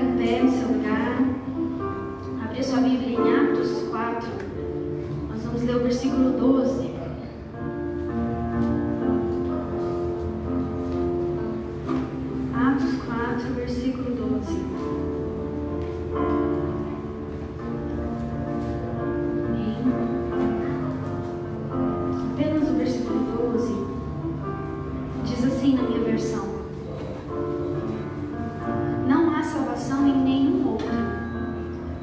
em pé no seu lugar, abrir sua Bíblia em Atos 4, nós vamos ler o versículo 12. Atos 4, versículo 12. Apenas o versículo 12 diz assim na minha versão: não há salvação em nenhum outro,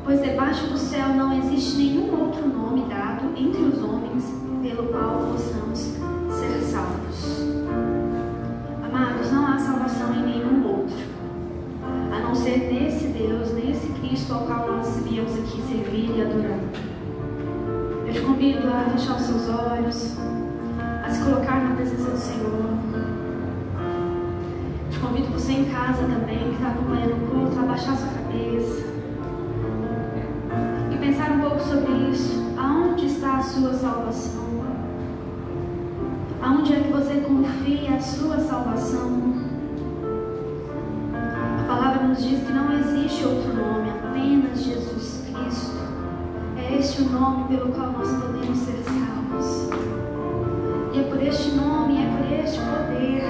pois debaixo do céu não existe nenhum outro nome dado entre os homens pelo qual possamos ser salvos. Amados, não há salvação em nenhum outro, a não ser nesse Deus, nesse Cristo ao qual nós viemos aqui servir e adorar. Eu te convido a fechar os seus olhos, a se colocar na presença do Senhor. Te convido você em casa também, que está acompanhando o culto, a abaixar sua cabeça e pensar um pouco sobre isso. Aonde está a sua salvação? Aonde é que você confia a sua salvação? A palavra nos diz que não existe outro nome, apenas Jesus Cristo. É este o nome pelo qual nós podemos ser salvos. E é por este nome, é por este poder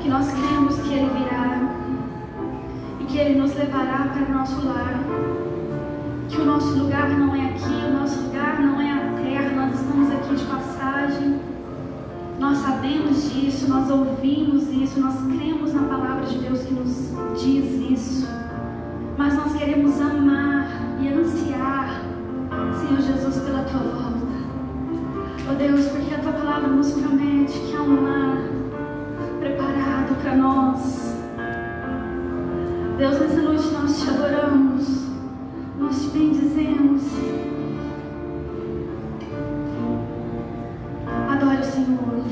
que nós cremos que Ele virá e que Ele nos levará para o nosso lar. Que o nosso lugar não é aqui, o nosso lugar não é a terra, nós estamos aqui de passagem. Nós sabemos disso, nós ouvimos isso, nós cremos na palavra de Deus que nos diz isso. Mas nós queremos amar e ansiar, Senhor Jesus, pela Tua volta. Oh Deus, porque a Tua palavra nos promete que há um lar preparado para nós. Deus, nessa noite nós Te adoramos, nós Te bendizemos. Adore o Senhor,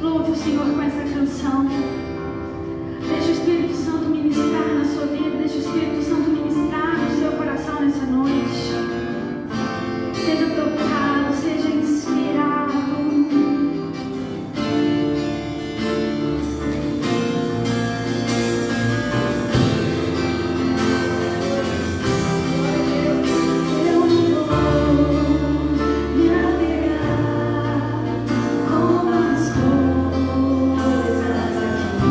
louve o Senhor com essa canção. Deixa o Espírito Santo ministrar na sua vida, deixa o Espírito Santo ministrar no seu coração nessa noite. Seja tocado, seja inspirado. Com as coisas aqui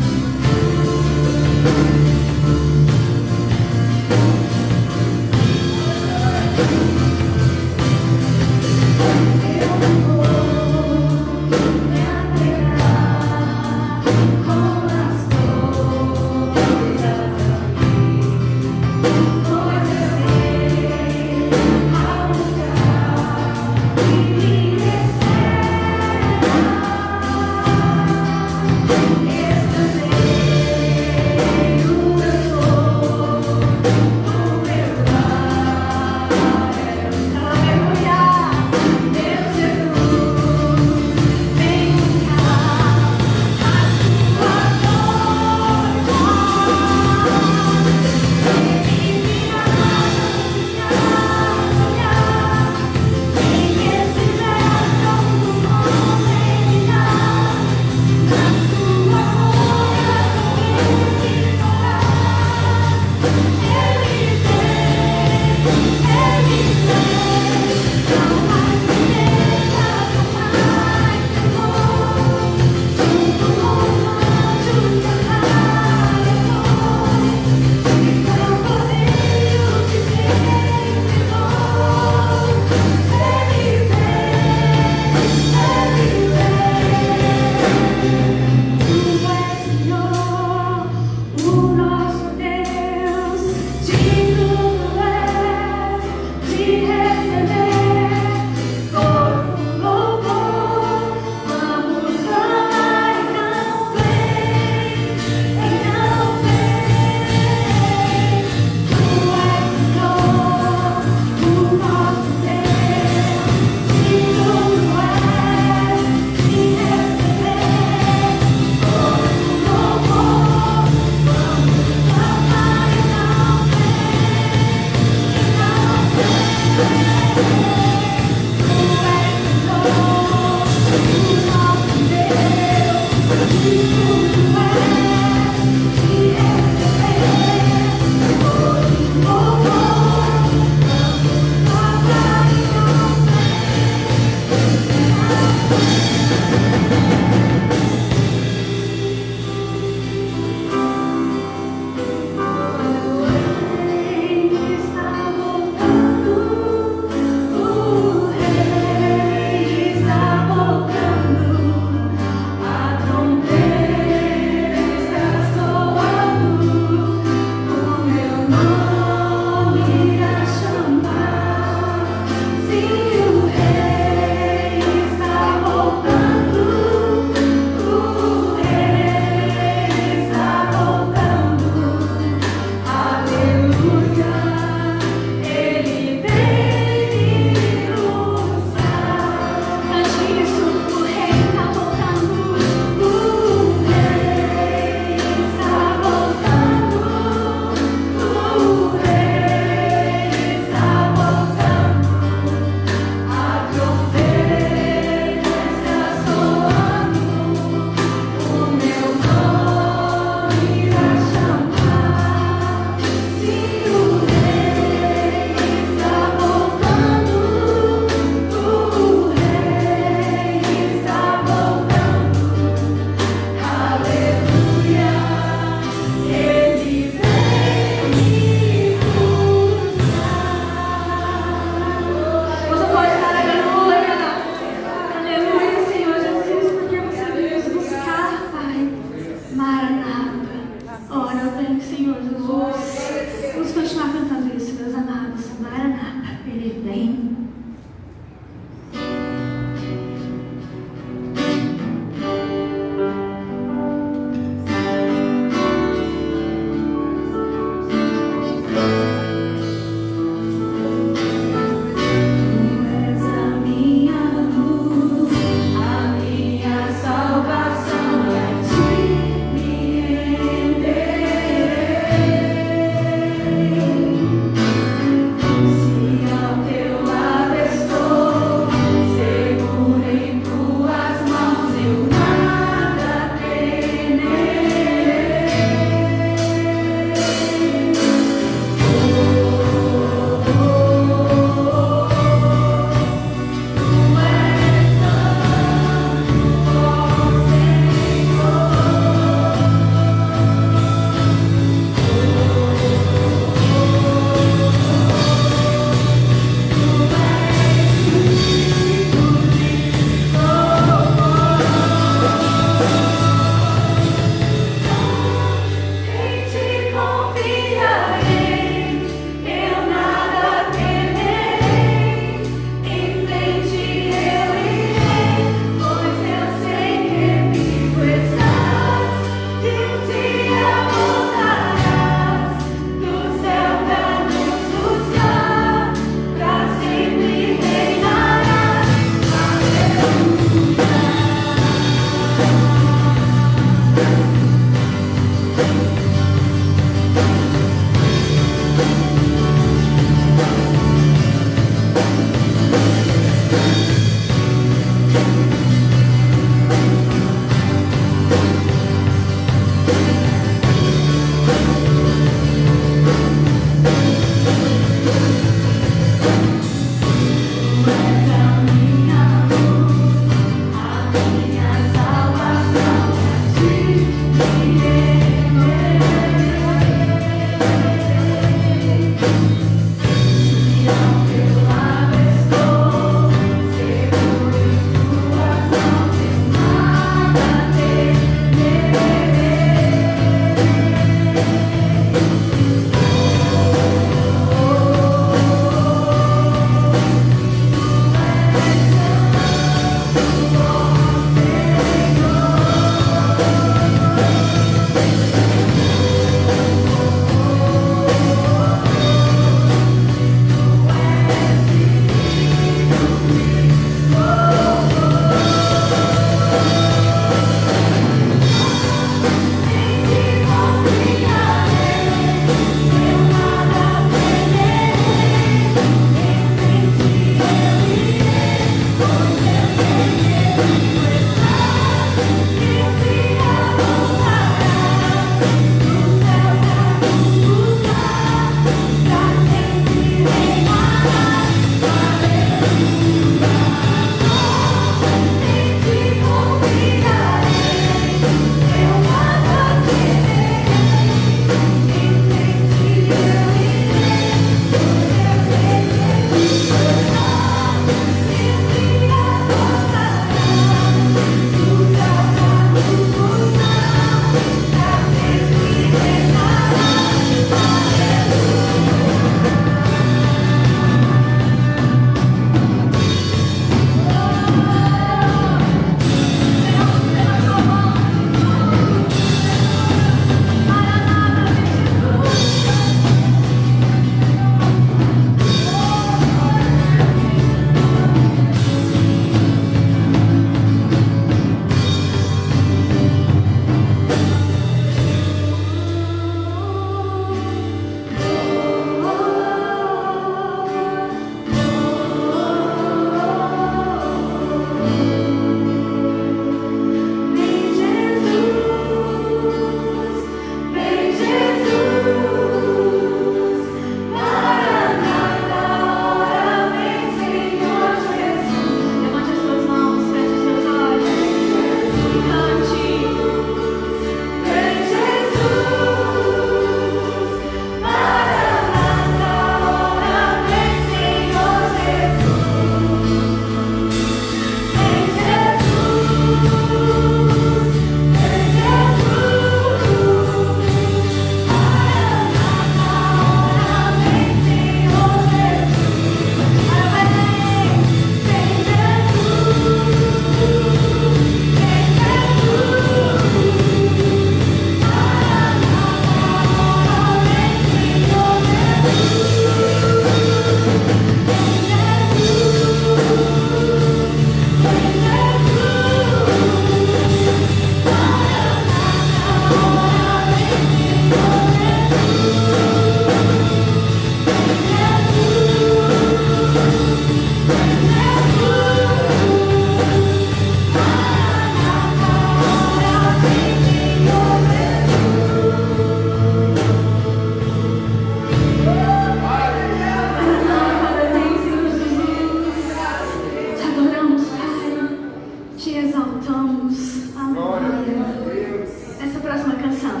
exaltamos. Aleluia. Essa próxima canção,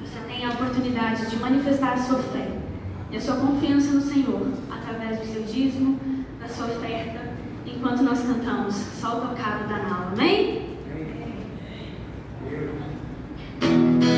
você tem a oportunidade de manifestar a sua fé e a sua confiança no Senhor através do seu dízimo, da sua oferta, enquanto nós cantamos Só o Tocado da Nau. Amém? Thank you.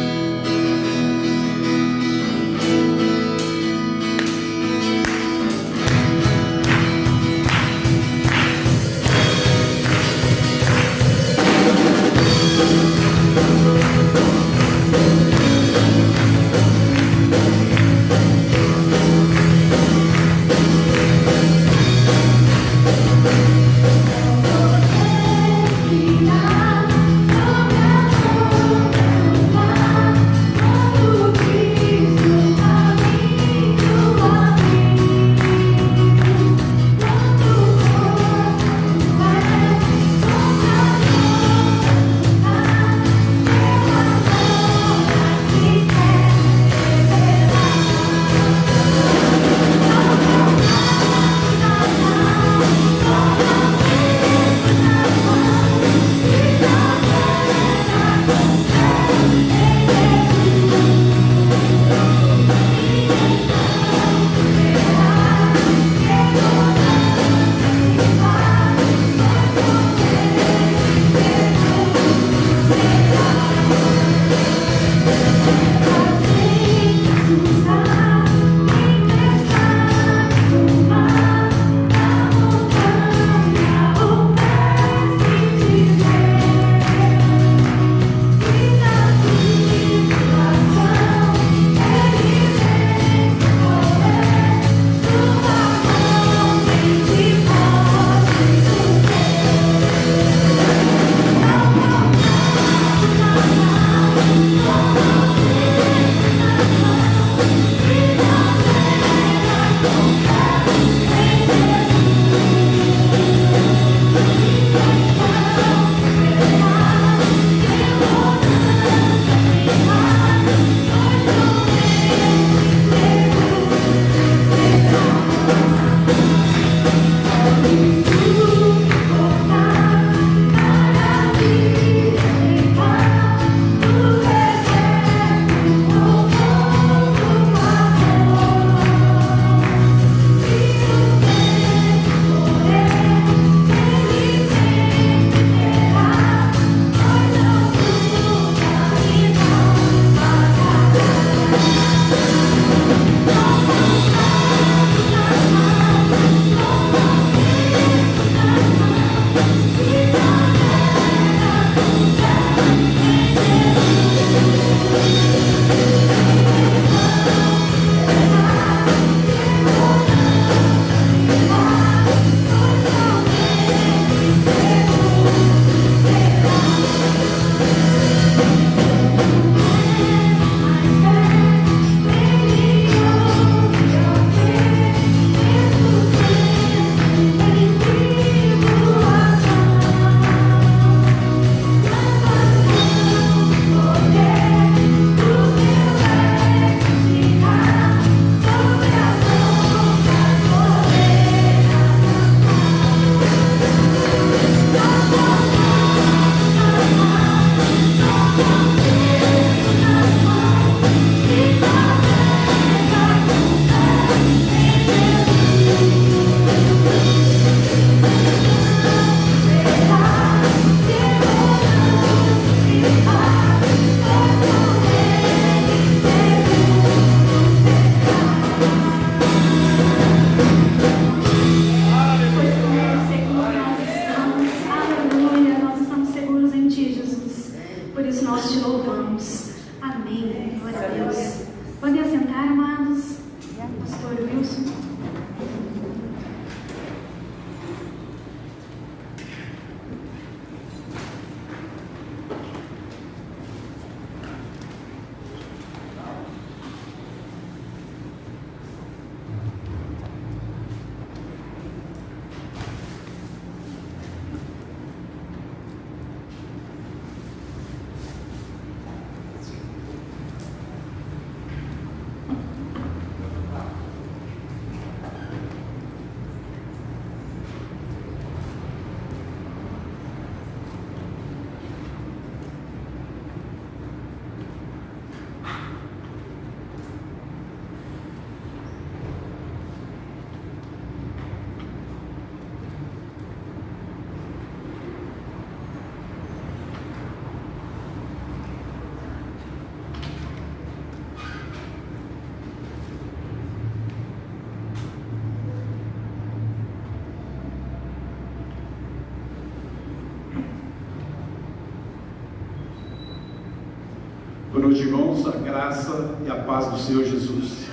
Boa noite, irmãos, a graça e a paz do Senhor Jesus.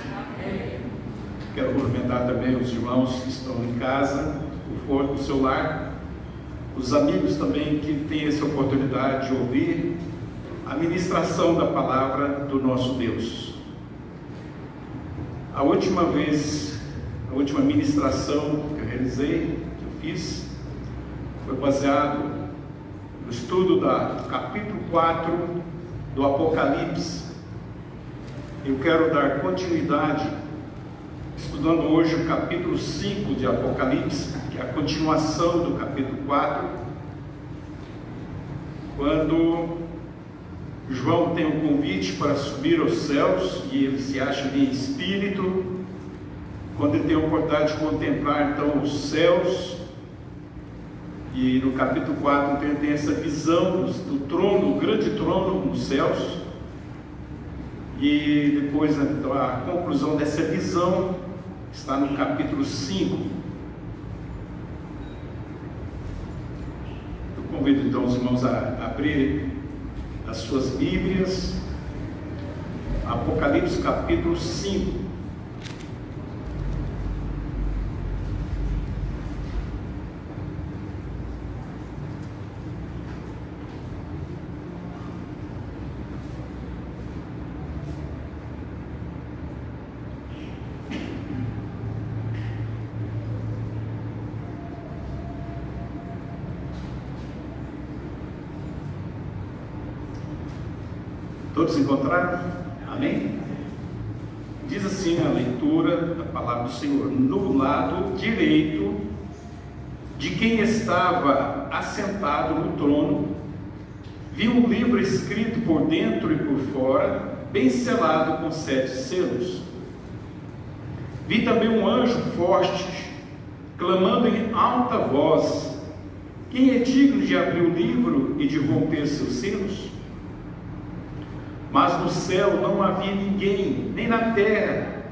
Quero cumprimentar também os irmãos que estão em casa, o fora do seu lar, os amigos também que têm essa oportunidade de ouvir a ministração da palavra do nosso Deus. A última ministração que eu realizei, que eu fiz, foi baseado no estudo do capítulo 4 do Apocalipse. Eu quero dar continuidade, estudando hoje o capítulo 5 de Apocalipse, que é a continuação do capítulo 4, quando João tem um convite para subir aos céus, e ele se acha em espírito, quando ele tem a oportunidade de contemplar então os céus. E no capítulo 4 então, ele tem essa visão do trono, o grande trono nos céus. E depois então, a conclusão dessa visão está no capítulo 5. Eu convido então os irmãos a abrirem as suas Bíblias, Apocalipse capítulo 5. Todos encontraram? Amém? Diz assim a leitura da palavra do Senhor: no lado direito de quem estava assentado no trono, vi um livro escrito por dentro e por fora, bem selado com 7 selos. Vi também um anjo forte, clamando em alta voz: quem é digno de abrir o livro e de romper seus selos? Mas no céu não havia ninguém, nem na terra,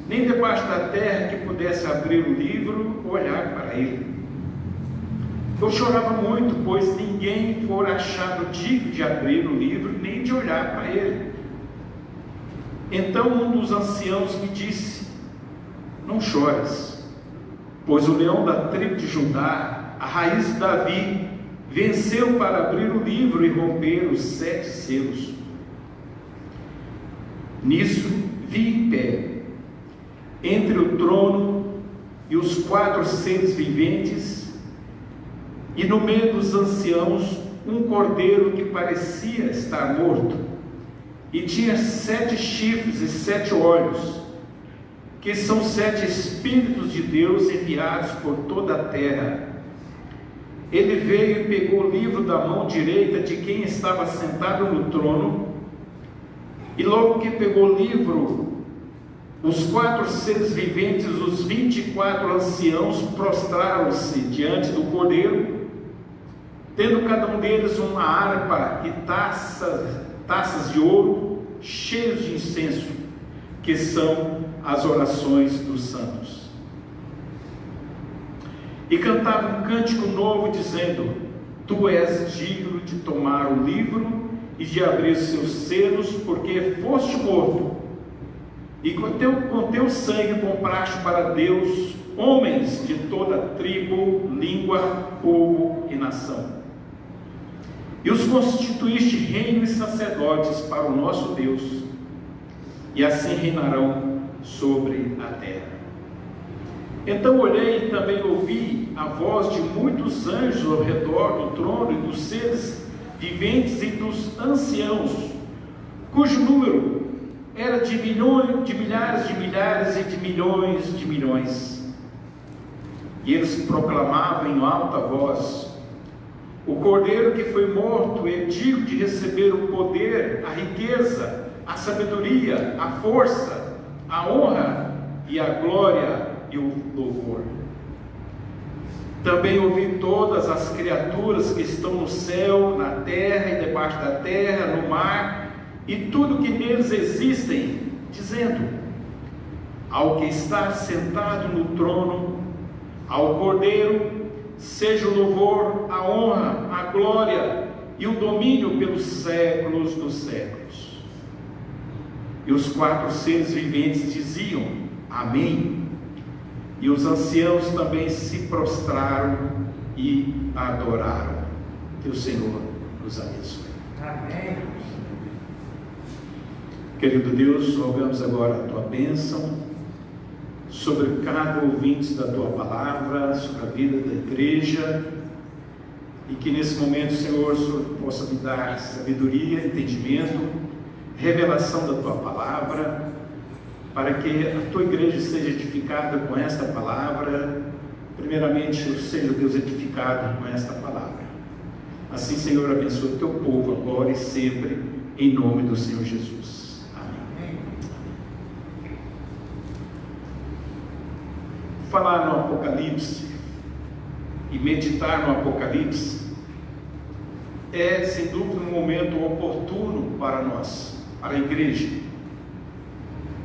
nem debaixo da terra, que pudesse abrir o livro ou olhar para ele. Eu chorava muito, pois ninguém fora achado digno de abrir o livro, nem de olhar para ele. Então um dos anciãos me disse: não chores, pois o leão da tribo de Judá, a raiz de Davi, venceu para abrir o livro e romper os 7 selos. Nisso vi em pé, entre o trono e os 4 seres viventes, e no meio dos anciãos, um cordeiro que parecia estar morto, e tinha 7 chifres e 7 olhos, que são 7 Espíritos de Deus enviados por toda a terra. Ele veio e pegou o livro da mão direita de quem estava sentado no trono, e logo que pegou o livro, os 4 seres viventes, os 24 anciãos, prostraram-se diante do cordeiro, tendo cada um deles uma harpa e taças de ouro, cheios de incenso, que são as orações dos santos. E cantava um cântico novo, dizendo: tu és digno de tomar o livro e de abrir seus selos, porque foste morto, e com teu sangue compraste para Deus homens de toda tribo, língua, povo e nação, e os constituíste reino e sacerdotes para o nosso Deus, e assim reinarão sobre a terra. Então olhei e também ouvi a voz de muitos anjos ao redor do trono e dos seres viventes e dos anciãos, cujo número era de milhões, de milhares de milhares e de milhões de milhões. E eles proclamavam em alta voz: o cordeiro que foi morto é digno de receber o poder, a riqueza, a sabedoria, a força, a honra e a glória e o louvor. Também ouvi todas as criaturas que estão no céu, na terra e debaixo da terra, no mar, e tudo que neles existem, dizendo: ao que está sentado no trono, ao Cordeiro, seja o louvor, a honra, a glória e o domínio pelos séculos dos séculos. E os 4 seres viventes diziam: Amém. E os anciãos também se prostraram e adoraram. Que o Senhor nos abençoe. Amém. Querido Deus, rogamos agora a Tua bênção sobre cada ouvinte da Tua palavra, sobre a vida da igreja, e que nesse momento, Senhor, o Senhor possa me dar sabedoria, entendimento, revelação da Tua palavra, para que a Tua igreja seja edificada com esta palavra. Primeiramente, seja Deus edificado com esta palavra. Assim, Senhor, abençoa o Teu povo agora e sempre, em nome do Senhor Jesus. Amém. Falar no Apocalipse e meditar no Apocalipse é, sem dúvida, um momento oportuno para nós, para a igreja,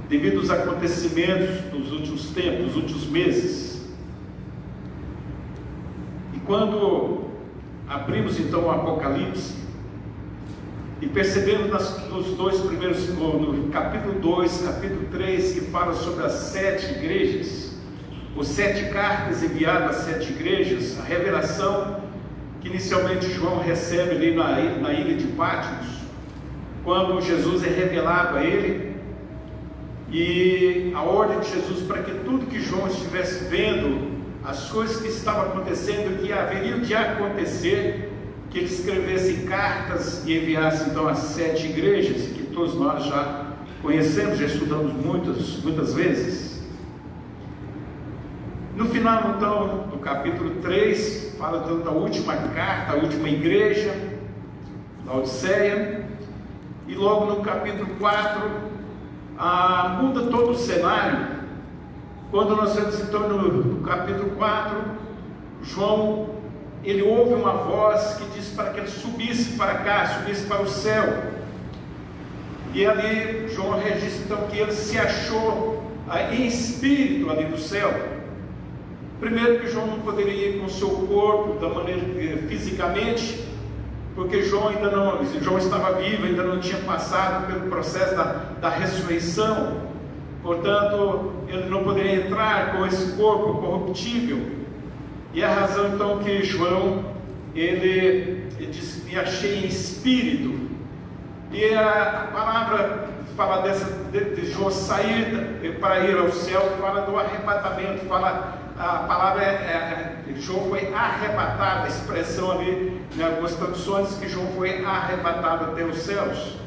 devido aos acontecimentos dos últimos tempos, dos últimos meses. E quando abrimos então o Apocalipse e percebemos nos 2 primeiros, no capítulo 2, capítulo 3, que fala sobre as 7 igrejas, os 7 cartas enviadas às 7 igrejas, a revelação que inicialmente João recebe ali na ilha de Patmos, quando Jesus é revelado a ele, e a ordem de Jesus para que tudo que João estivesse vendo, as coisas que estavam acontecendo, que haveriam de acontecer, que ele escrevesse cartas e enviasse então às 7 igrejas, que todos nós já conhecemos, já estudamos muitas vezes. No final então do capítulo 3, fala então da última carta, a última igreja, da Odisseia, e logo no capítulo 4, muda todo o cenário, quando nós vemos então no capítulo 4, João, ele ouve uma voz que diz para que ele subisse para cá, subisse para o céu, e ali João registra então que ele se achou em espírito ali no céu. Primeiro que João não poderia ir com o seu corpo da maneira fisicamente, porque João estava vivo, ainda não tinha passado pelo processo da ressurreição, portanto ele não poderia entrar com esse corpo corruptível. E a razão então que João ele disse: me achei em espírito. E a palavra fala de João sair para ir ao céu, fala do arrebatamento, a palavra João foi arrebatado, a expressão ali, em algumas traduções, que João foi arrebatado até os céus.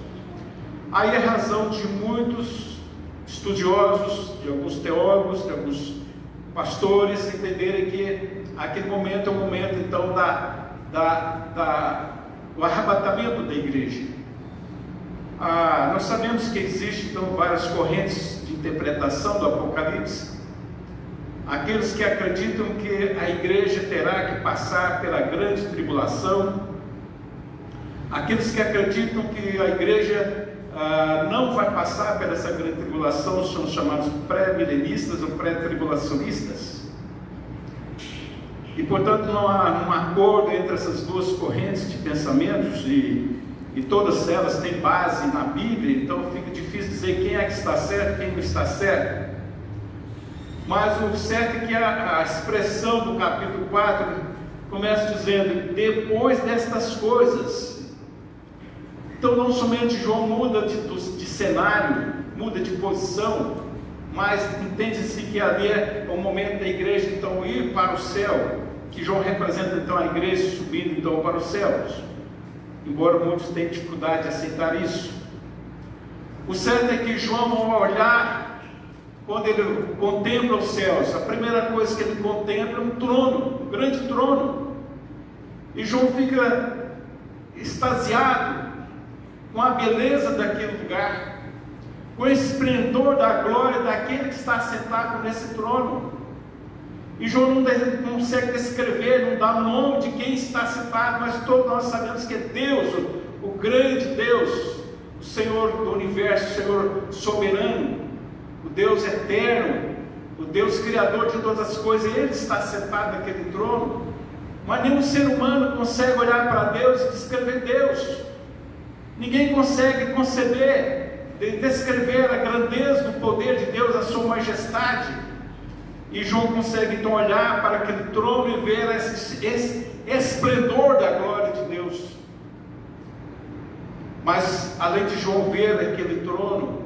Aí a razão de muitos estudiosos, de alguns teólogos, de alguns pastores entenderem que aquele momento é o momento então do arrebatamento da igreja. Nós sabemos que existem então várias correntes de interpretação do Apocalipse. Aqueles que acreditam que a igreja terá que passar pela grande tribulação, aqueles que acreditam que a igreja não vai passar por essa grande tribulação, são chamados pré-milenistas ou pré-tribulacionistas. E portanto não há um acordo entre essas duas correntes de pensamentos, e todas elas têm base na Bíblia, então fica difícil dizer quem é que está certo, quem não está certo. Mas o certo é que a expressão do capítulo 4 começa dizendo: depois destas coisas. Então não somente João muda de cenário, muda de posição, mas entende-se que ali é o momento da igreja então ir para o céu, que João representa então a igreja subindo então para os céus, embora muitos tenham dificuldade de aceitar isso. O certo é que João, ao olhar, quando ele contempla os céus, a primeira coisa que ele contempla é um trono, um grande trono, e João fica extasiado com a beleza daquele lugar, com o esplendor da glória daquele que está sentado nesse trono. E João não consegue descrever, não dá o nome de quem está sentado, mas todos nós sabemos que é Deus, o grande Deus, o Senhor do universo, o Senhor soberano, o Deus eterno, o Deus criador de todas as coisas. Ele está sentado naquele trono, mas nenhum ser humano consegue olhar para Deus e descrever Deus. Ninguém consegue conceber descrever a grandeza do poder de Deus, a sua majestade. E João consegue então olhar para aquele trono e ver esse esplendor da glória de Deus. Mas além de João ver aquele trono,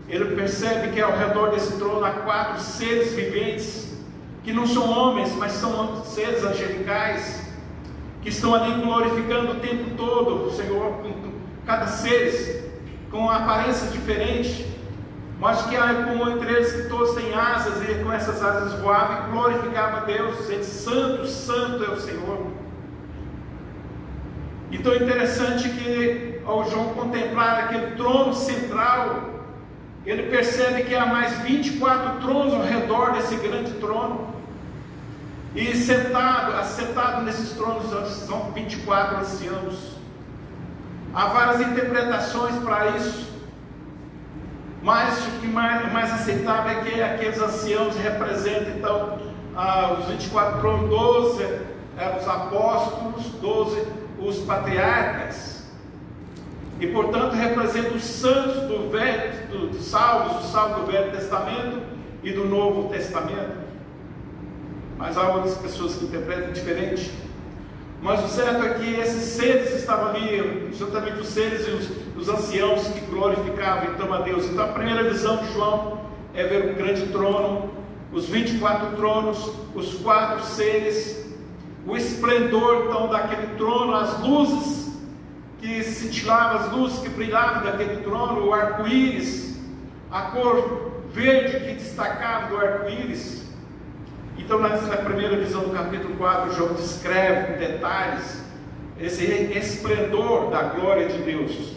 ele percebe que ao redor desse trono há 4 seres viventes, que não são homens, mas são seres angelicais, que estão ali glorificando o tempo todo o Senhor, com cada ser com uma aparência diferente, mas que há como entre eles que todos têm asas, e com essas asas voavam e glorificavam a Deus, dizendo: Santo, Santo é o Senhor. Então é interessante que ao João contemplar aquele trono central, ele percebe que há mais 24 tronos ao redor desse grande trono, e assentado nesses tronos são 24 anciãos. Há várias interpretações para isso, mas o que mais aceitável é que aqueles anciãos representam então os 24 tronos: 12 os apóstolos, 12 os patriarcas, e portanto representam os santos dos salvos do Velho Testamento e do Novo Testamento. Mas há outras pessoas que interpretam diferente. Mas o certo é que esses seres estavam ali, juntamente os seres e os anciãos que glorificavam então a Deus. Então a primeira visão de João é ver um grande trono, os 24 tronos, os 4 seres, o esplendor então daquele trono, as luzes que cintilavam, as luzes que brilhavam daquele trono, o arco-íris, a cor verde que destacava do arco-íris. Então, nessa primeira visão do capítulo 4, João descreve com detalhes esse esplendor da glória de Deus.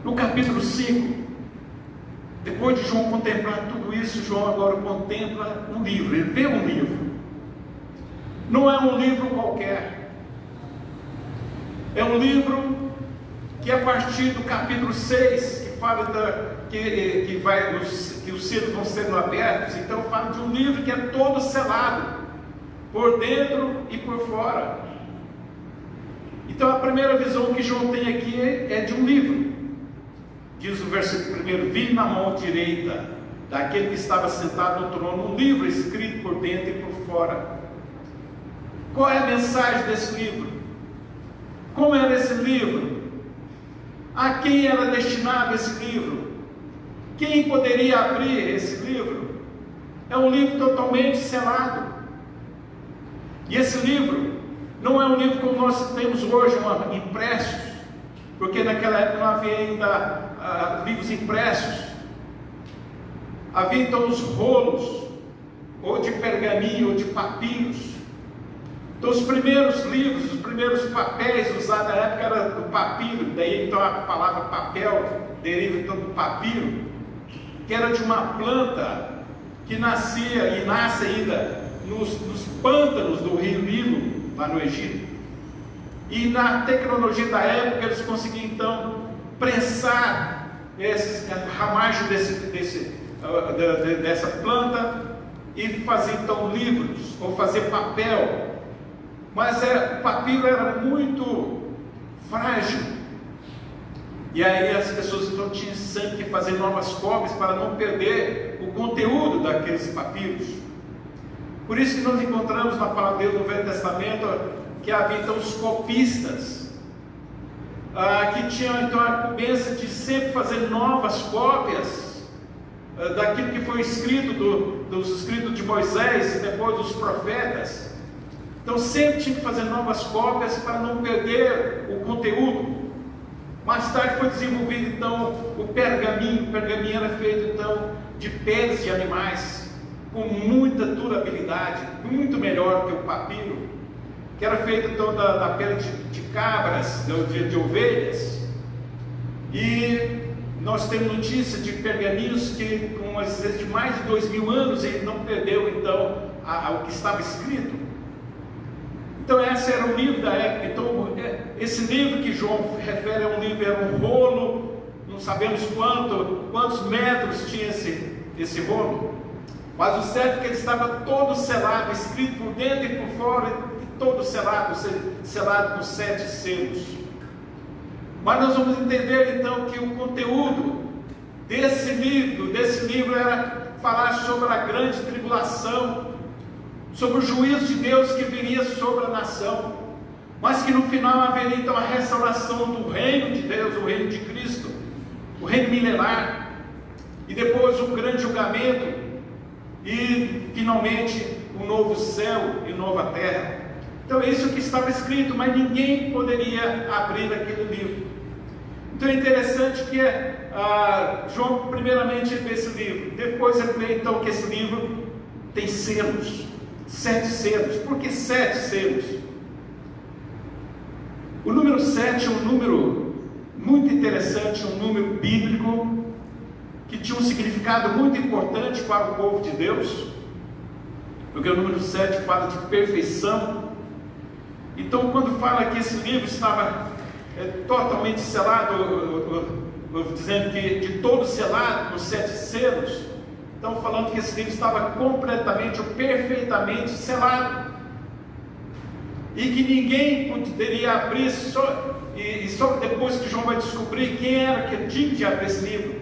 No capítulo 5, depois de João contemplar tudo isso, João agora contempla um livro. Ele vê um livro. Não é um livro qualquer. É um livro que, a partir do capítulo 6, que fala que os selos vão sendo abertos, então fala de um livro que é todo selado, por dentro e por fora. Então a primeira visão que João tem aqui é de um livro. Diz o versículo 1: Vi na mão direita daquele que estava sentado no trono um livro escrito por dentro e por fora. Qual é a mensagem desse livro? Como era esse livro? A quem era destinado esse livro? Quem poderia abrir esse livro? É um livro totalmente selado. E esse livro não é um livro como nós temos hoje, impressos, porque naquela época não havia ainda livros impressos. Havia então os rolos, ou de pergaminho, ou de papiros. Então os primeiros livros, os primeiros papéis usados na época era do papiro. Daí então a palavra papel deriva então do papiro, que era de uma planta que nascia e nasce ainda nos pântanos do rio Nilo, lá no Egito. E na tecnologia da época eles conseguiam então prensar a ramagem dessa planta e fazer então livros, ou fazer papel. Mas o papiro era muito frágil, e aí as pessoas então tinham sempre que fazer novas cópias para não perder o conteúdo daqueles papiros. Por isso que nós encontramos na palavra de Deus no Velho Testamento que havia então os copistas, que tinham então a incumbência de sempre fazer novas cópias daquilo que foi escrito, dos escritos de Moisés e depois dos profetas. Então sempre tinha que fazer novas cópias para não perder o conteúdo. Mais tarde foi desenvolvido então o pergaminho. O pergaminho era feito então de peles de animais, com muita durabilidade, muito melhor que o papiro, que era feito então da pele de cabras, de ovelhas. E nós temos notícia de pergaminhos que com às vezes de mais de 2000 anos ele não perdeu então o que estava escrito. Então esse era o livro da época. Então esse livro que João refere é um livro, era um rolo, não sabemos quantos metros tinha esse rolo, mas o certo é que ele estava todo selado, escrito por dentro e por fora, e todo selado com 7 selos. Mas nós vamos entender então que o conteúdo desse livro era falar sobre a grande tribulação, sobre o juízo de Deus que viria sobre a nação, mas que no final haveria então a restauração do reino de Deus, o reino de Cristo, o reino milenar, e depois o grande julgamento, e finalmente o novo céu e nova terra. Então é isso que estava escrito, mas ninguém poderia abrir aquele livro. Então é interessante que João primeiramente vê esse livro, depois ele vê então que esse livro tem selos, 7 selos. Por que 7 selos? O número 7 é um número muito interessante, um número bíblico, que tinha um significado muito importante para o povo de Deus, porque o número 7 fala de perfeição. Então, quando fala que esse livro estava totalmente selado, dizendo que de todo selado, com 7 selos, estão falando que esse livro estava completamente ou perfeitamente selado, e que ninguém poderia abrir, só depois que João vai descobrir quem era que tinha de abrir esse livro.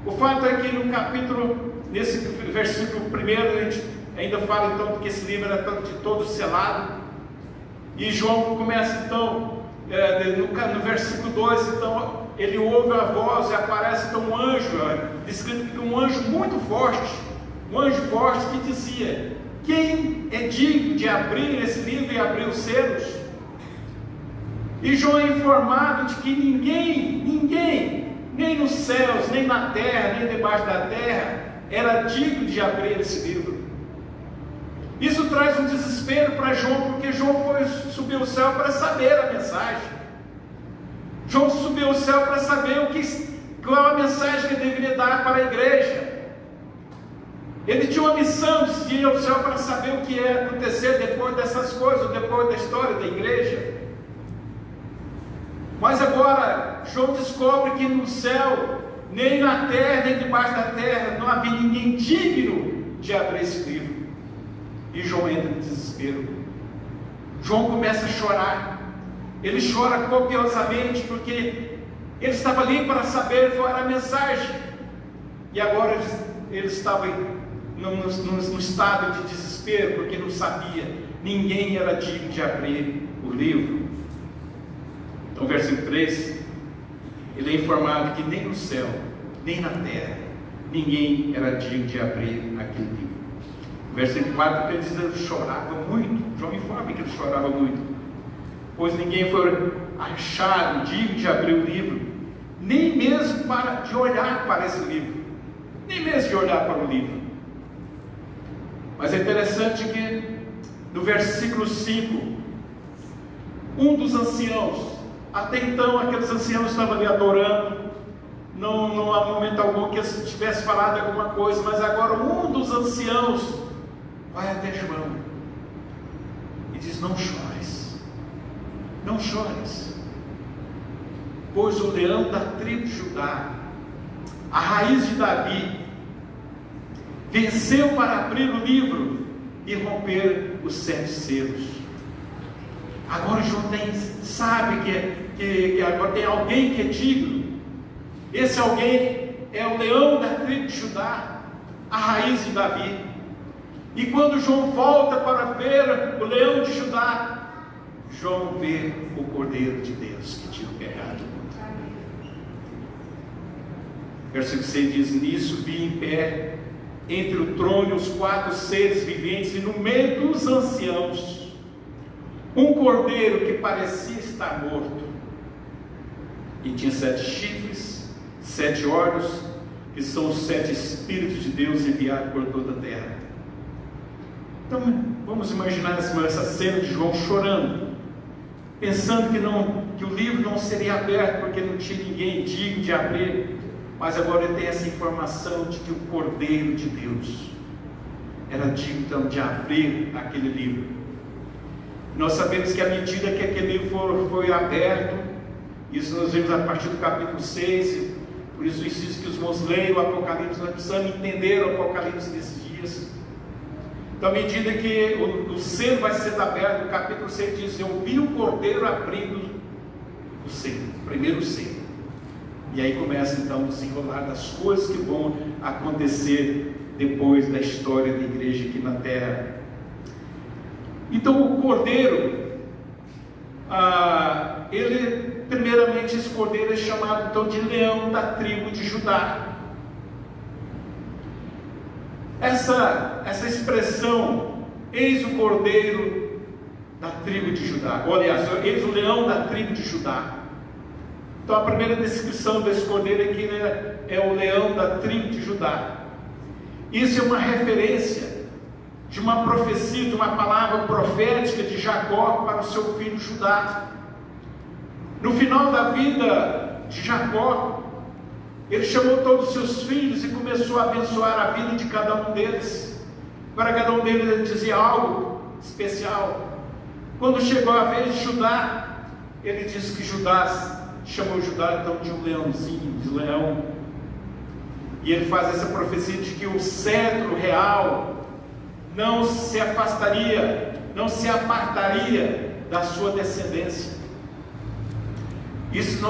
O fato é que no capítulo, nesse versículo 1, a gente ainda fala então que esse livro era de todo selado, e João começa então, no versículo 2, então, ele ouve a voz e aparece então um anjo, descrito que um anjo muito forte, um anjo forte que dizia: quem é digno de abrir esse livro e abrir os selos? E João é informado de que ninguém, nem nos céus, nem na terra, nem debaixo da terra, era digno de abrir esse livro. Isso traz um desespero para João, porque João subiu ao céu para saber a mensagem. João subiu ao céu para saber qual a mensagem que ele deveria dar para a igreja. Ele tinha uma missão de ir ao céu para saber o que ia acontecer depois dessas coisas, depois da história da igreja. Mas agora João descobre que no céu, nem na terra, nem debaixo da terra, não havia ninguém digno de abrir esse livro. E João entra em desespero. João começa a chorar. Ele chora copiosamente, porque ele estava ali para saber qual era a mensagem. E agora ele estava no estado de desespero, porque não sabia, ninguém era digno de abrir o livro. Então, versículo 3, ele é informado que nem no céu, nem na terra, ninguém era digno de abrir aquele livro. Versículo 4, ele diz que ele chorava muito. João informa que ele chorava muito, pois ninguém foi achado digno de abrir o livro, nem mesmo de olhar para esse livro, nem mesmo de olhar para o livro. Mas é interessante que no versículo 5, um dos anciãos, até então aqueles anciãos estavam ali adorando, não há momento algum que eles tivessem falado alguma coisa, mas agora um dos anciãos vai até João e diz: não chores, não chores, pois o leão da tribo de Judá, a raiz de Davi, venceu para abrir o livro e romper os 7 selos. Agora João sabe que agora tem alguém que é digno. Esse alguém é o leão da tribo de Judá, a raiz de Davi. E quando João volta para ver o leão de Judá, João vê o Cordeiro de Deus que tinha pegado. Versículo 6 diz: nisso vi em pé entre o trono e os 4 seres viventes, e no meio dos anciãos, um cordeiro que parecia estar morto, e tinha 7 chifres, 7 olhos, que são os 7 Espíritos de Deus enviados por toda a terra. Então vamos imaginar essa cena de João chorando, pensando que o livro não seria aberto, porque não tinha ninguém digno de abrir. Mas agora ele tem essa informação de que o Cordeiro de Deus era digno então de abrir aquele livro. Nós sabemos que à medida que aquele livro foi aberto, isso nós vemos a partir do capítulo 6, por isso eu insisto que os irmãos leiam o Apocalipse, nós precisamos entender o Apocalipse nesses dias. Então, à medida que o selo vai ser aberto, o capítulo 6 diz: eu vi o Cordeiro abrindo o selo, o primeiro selo. E aí começa então a desenrolar das coisas que vão acontecer depois da história da igreja aqui na terra. Então o cordeiro, primeiramente esse cordeiro é chamado então de leão da tribo de Judá. Essa expressão, eis o cordeiro da tribo de Judá, ou aliás, eis o leão da tribo de Judá. Então a primeira descrição desse cordeiro aqui, né, é o leão da tribo de Judá. Isso é uma referência de uma profecia, de uma palavra profética de Jacó para o seu filho Judá. No final da vida de Jacó, ele chamou todos os seus filhos e começou a abençoar a vida de cada um deles. Para cada um deles ele dizia algo especial. Quando chegou a vez de Judá, ele disse que chamou Judá então de um leãozinho, de leão. E ele faz essa profecia de que o cetro real não se afastaria, não se apartaria da sua descendência. Isso,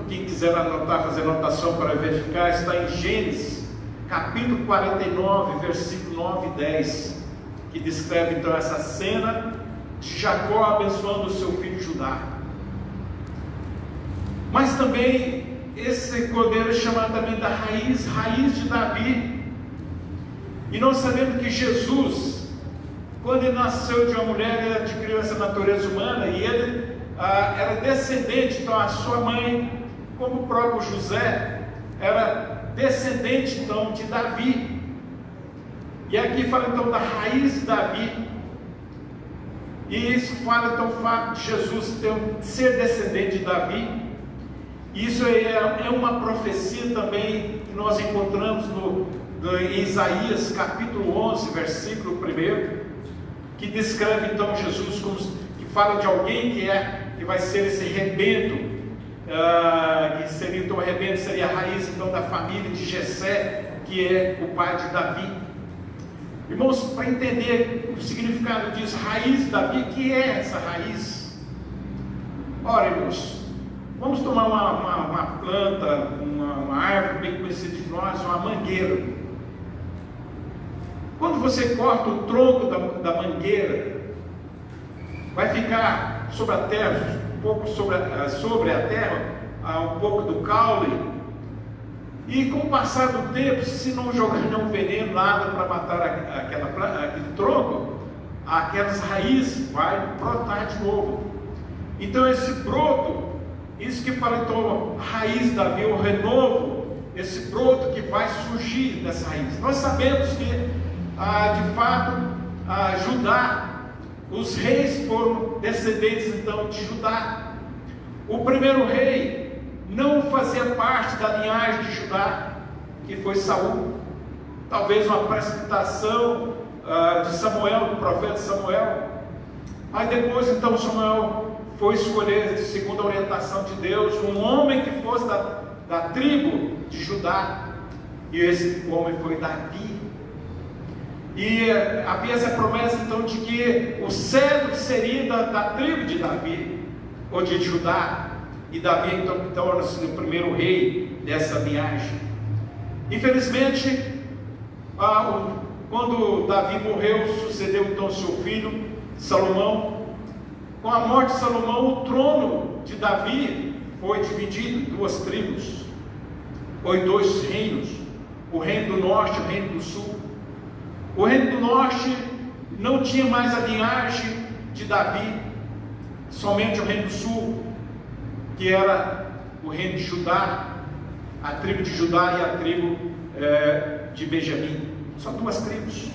quem quiser anotar, fazer anotação para verificar, está em Gênesis, capítulo 49, versículo 9 e 10, que descreve então essa cena de Jacó abençoando o seu filho Judá. Mas também esse cordeiro é chamado também da raiz de Davi. E nós sabemos que Jesus, quando ele nasceu de uma mulher, ele adquiriu essa natureza humana e ele era descendente, então a sua mãe, como o próprio José, era descendente então de Davi. E aqui fala então da raiz de Davi. E isso fala então o fato de Jesus ser descendente de Davi. Isso é uma profecia também que nós encontramos em Isaías capítulo 11, versículo 1, que descreve então Jesus como que fala de alguém que vai ser esse rebento, que seria então o rebento, seria a raiz então da família de Jessé, que é o pai de Davi. Irmãos, para entender o significado disso, raiz de Davi, o que é essa raiz? Ora, irmãos, vamos tomar uma planta, uma árvore bem conhecida de nós, uma mangueira. Quando você corta o tronco da mangueira, vai ficar sobre a terra, um pouco sobre a terra, um pouco do caule. E com o passar do tempo, se não jogar nenhum veneno, nada para matar aquele tronco, aquelas raízes vai brotar de novo. Então esse broto, isso que fala então, raiz de Davi, o renovo, esse broto que vai surgir dessa raiz. Nós sabemos que, de fato, Judá, os reis foram descendentes então de Judá. O primeiro rei não fazia parte da linhagem de Judá, que foi Saul. Talvez uma precipitação de Samuel, do profeta Samuel. Mas depois então Samuel foi escolher, segundo a orientação de Deus, um homem que fosse da tribo de Judá. E esse homem foi Davi. E havia essa promessa então de que o cetro seria da tribo de Davi, ou de Judá. E Davi então torna-se o primeiro rei dessa linhagem. Infelizmente, quando Davi morreu, sucedeu então seu filho Salomão. Com a morte de Salomão, o trono de Davi foi dividido em duas tribos, ou em dois reinos: o reino do norte e o reino do sul. O reino do norte não tinha mais a linhagem de Davi, somente o reino do sul, que era o reino de Judá, a tribo de Judá e a tribo de Benjamim. Só duas tribos.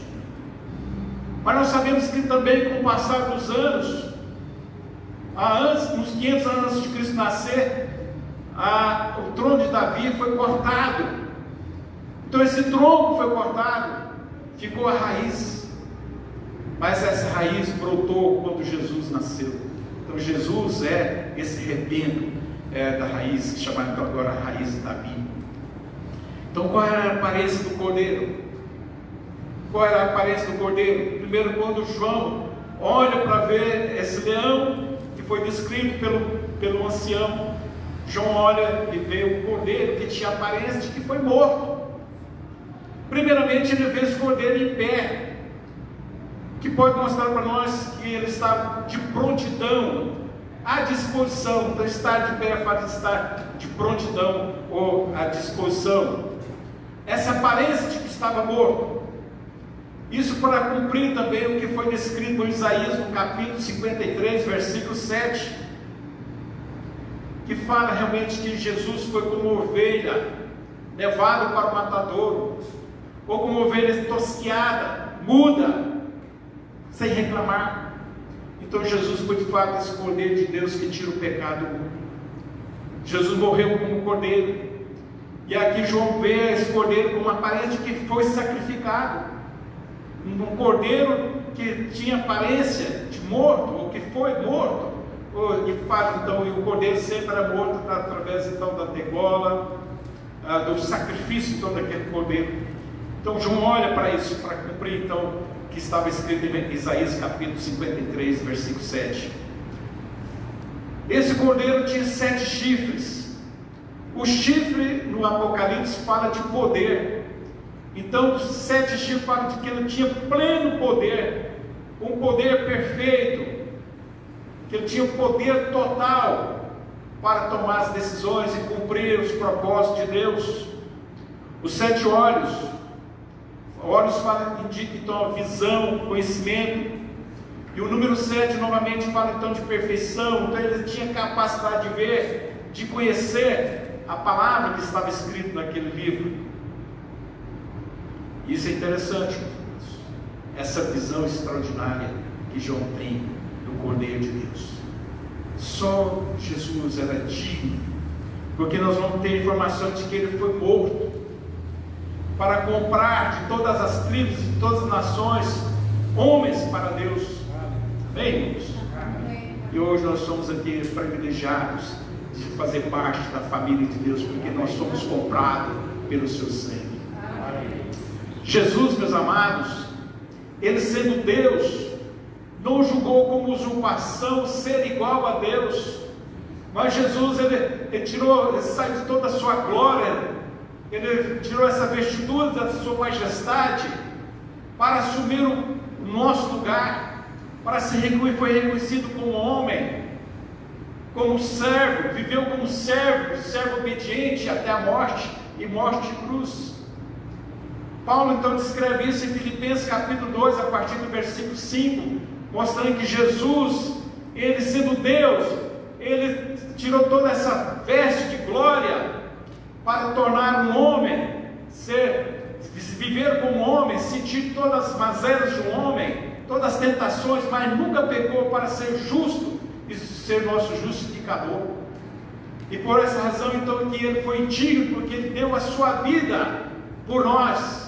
Mas nós sabemos que também, com o passar dos anos, nos 500 anos antes de Cristo nascer, o trono de Davi foi cortado. Então esse tronco foi cortado, ficou a raiz. Mas essa raiz brotou quando Jesus nasceu. Então Jesus é esse rebento da raiz, que chama então agora a raiz de Davi. Então qual era a aparência do cordeiro? Qual era a aparência do cordeiro? Primeiro, quando João olha para ver esse leão que foi descrito pelo ancião, João olha e vê o cordeiro que tinha aparência de que foi morto. Primeiramente ele vê esse cordeiro em pé, que pode mostrar para nós que ele está de prontidão, à disposição. Então estar de pé faz estar de prontidão ou à disposição. Essa aparência de que estava morto. Isso para cumprir também o que foi descrito em Isaías no capítulo 53, versículo 7, que fala realmente que Jesus foi como ovelha levado para o matadouro, ou como ovelha tosquiada, muda, sem reclamar. Então Jesus foi de fato esse cordeiro de Deus que tira o pecado do mundo. Jesus morreu como cordeiro, e aqui João vê esse cordeiro como aparência de que foi sacrificado. Um cordeiro que tinha aparência de morto, ou que foi morto, e fala então, e o cordeiro sempre era morto através então da degola, do sacrifício então daquele cordeiro. Então João olha para isso, para cumprir então o que estava escrito em Isaías capítulo 53, versículo 7. Esse cordeiro tinha 7 chifres. O chifre no Apocalipse fala de poder. Então, os 7 chifres falam de que ele tinha pleno poder, um poder perfeito, que ele tinha poder total para tomar as decisões e cumprir os propósitos de Deus. Os 7 olhos indicam então a visão, conhecimento, e o número 7 novamente fala então de perfeição. Então ele tinha capacidade de ver, de conhecer a palavra que estava escrita naquele livro. Isso é interessante, essa visão extraordinária que João tem do Cordeiro de Deus. Só Jesus era digno, porque nós vamos ter informação de que ele foi morto para comprar de todas as tribos, de todas as nações, homens para Deus. Amém, irmãos? E hoje nós somos aqui privilegiados de fazer parte da família de Deus, porque nós somos comprados pelo seu sangue. Jesus, meus amados, ele sendo Deus, não julgou como usurpação ser igual a Deus, mas Jesus, ele saiu de toda a sua glória, ele tirou essa vestidura da sua majestade, para assumir o nosso lugar, foi reconhecido como homem, como servo, viveu como servo obediente até a morte, e morte de cruz. Paulo então descreve isso em Filipenses capítulo 2, a partir do versículo 5, mostrando que Jesus, ele sendo Deus, ele tirou toda essa veste de glória para tornar um homem, viver como homem, sentir todas as mazelas de um homem, todas as tentações, mas nunca pecou, para ser justo e ser nosso justificador. E por essa razão então que ele foi digno, porque ele deu a sua vida por nós,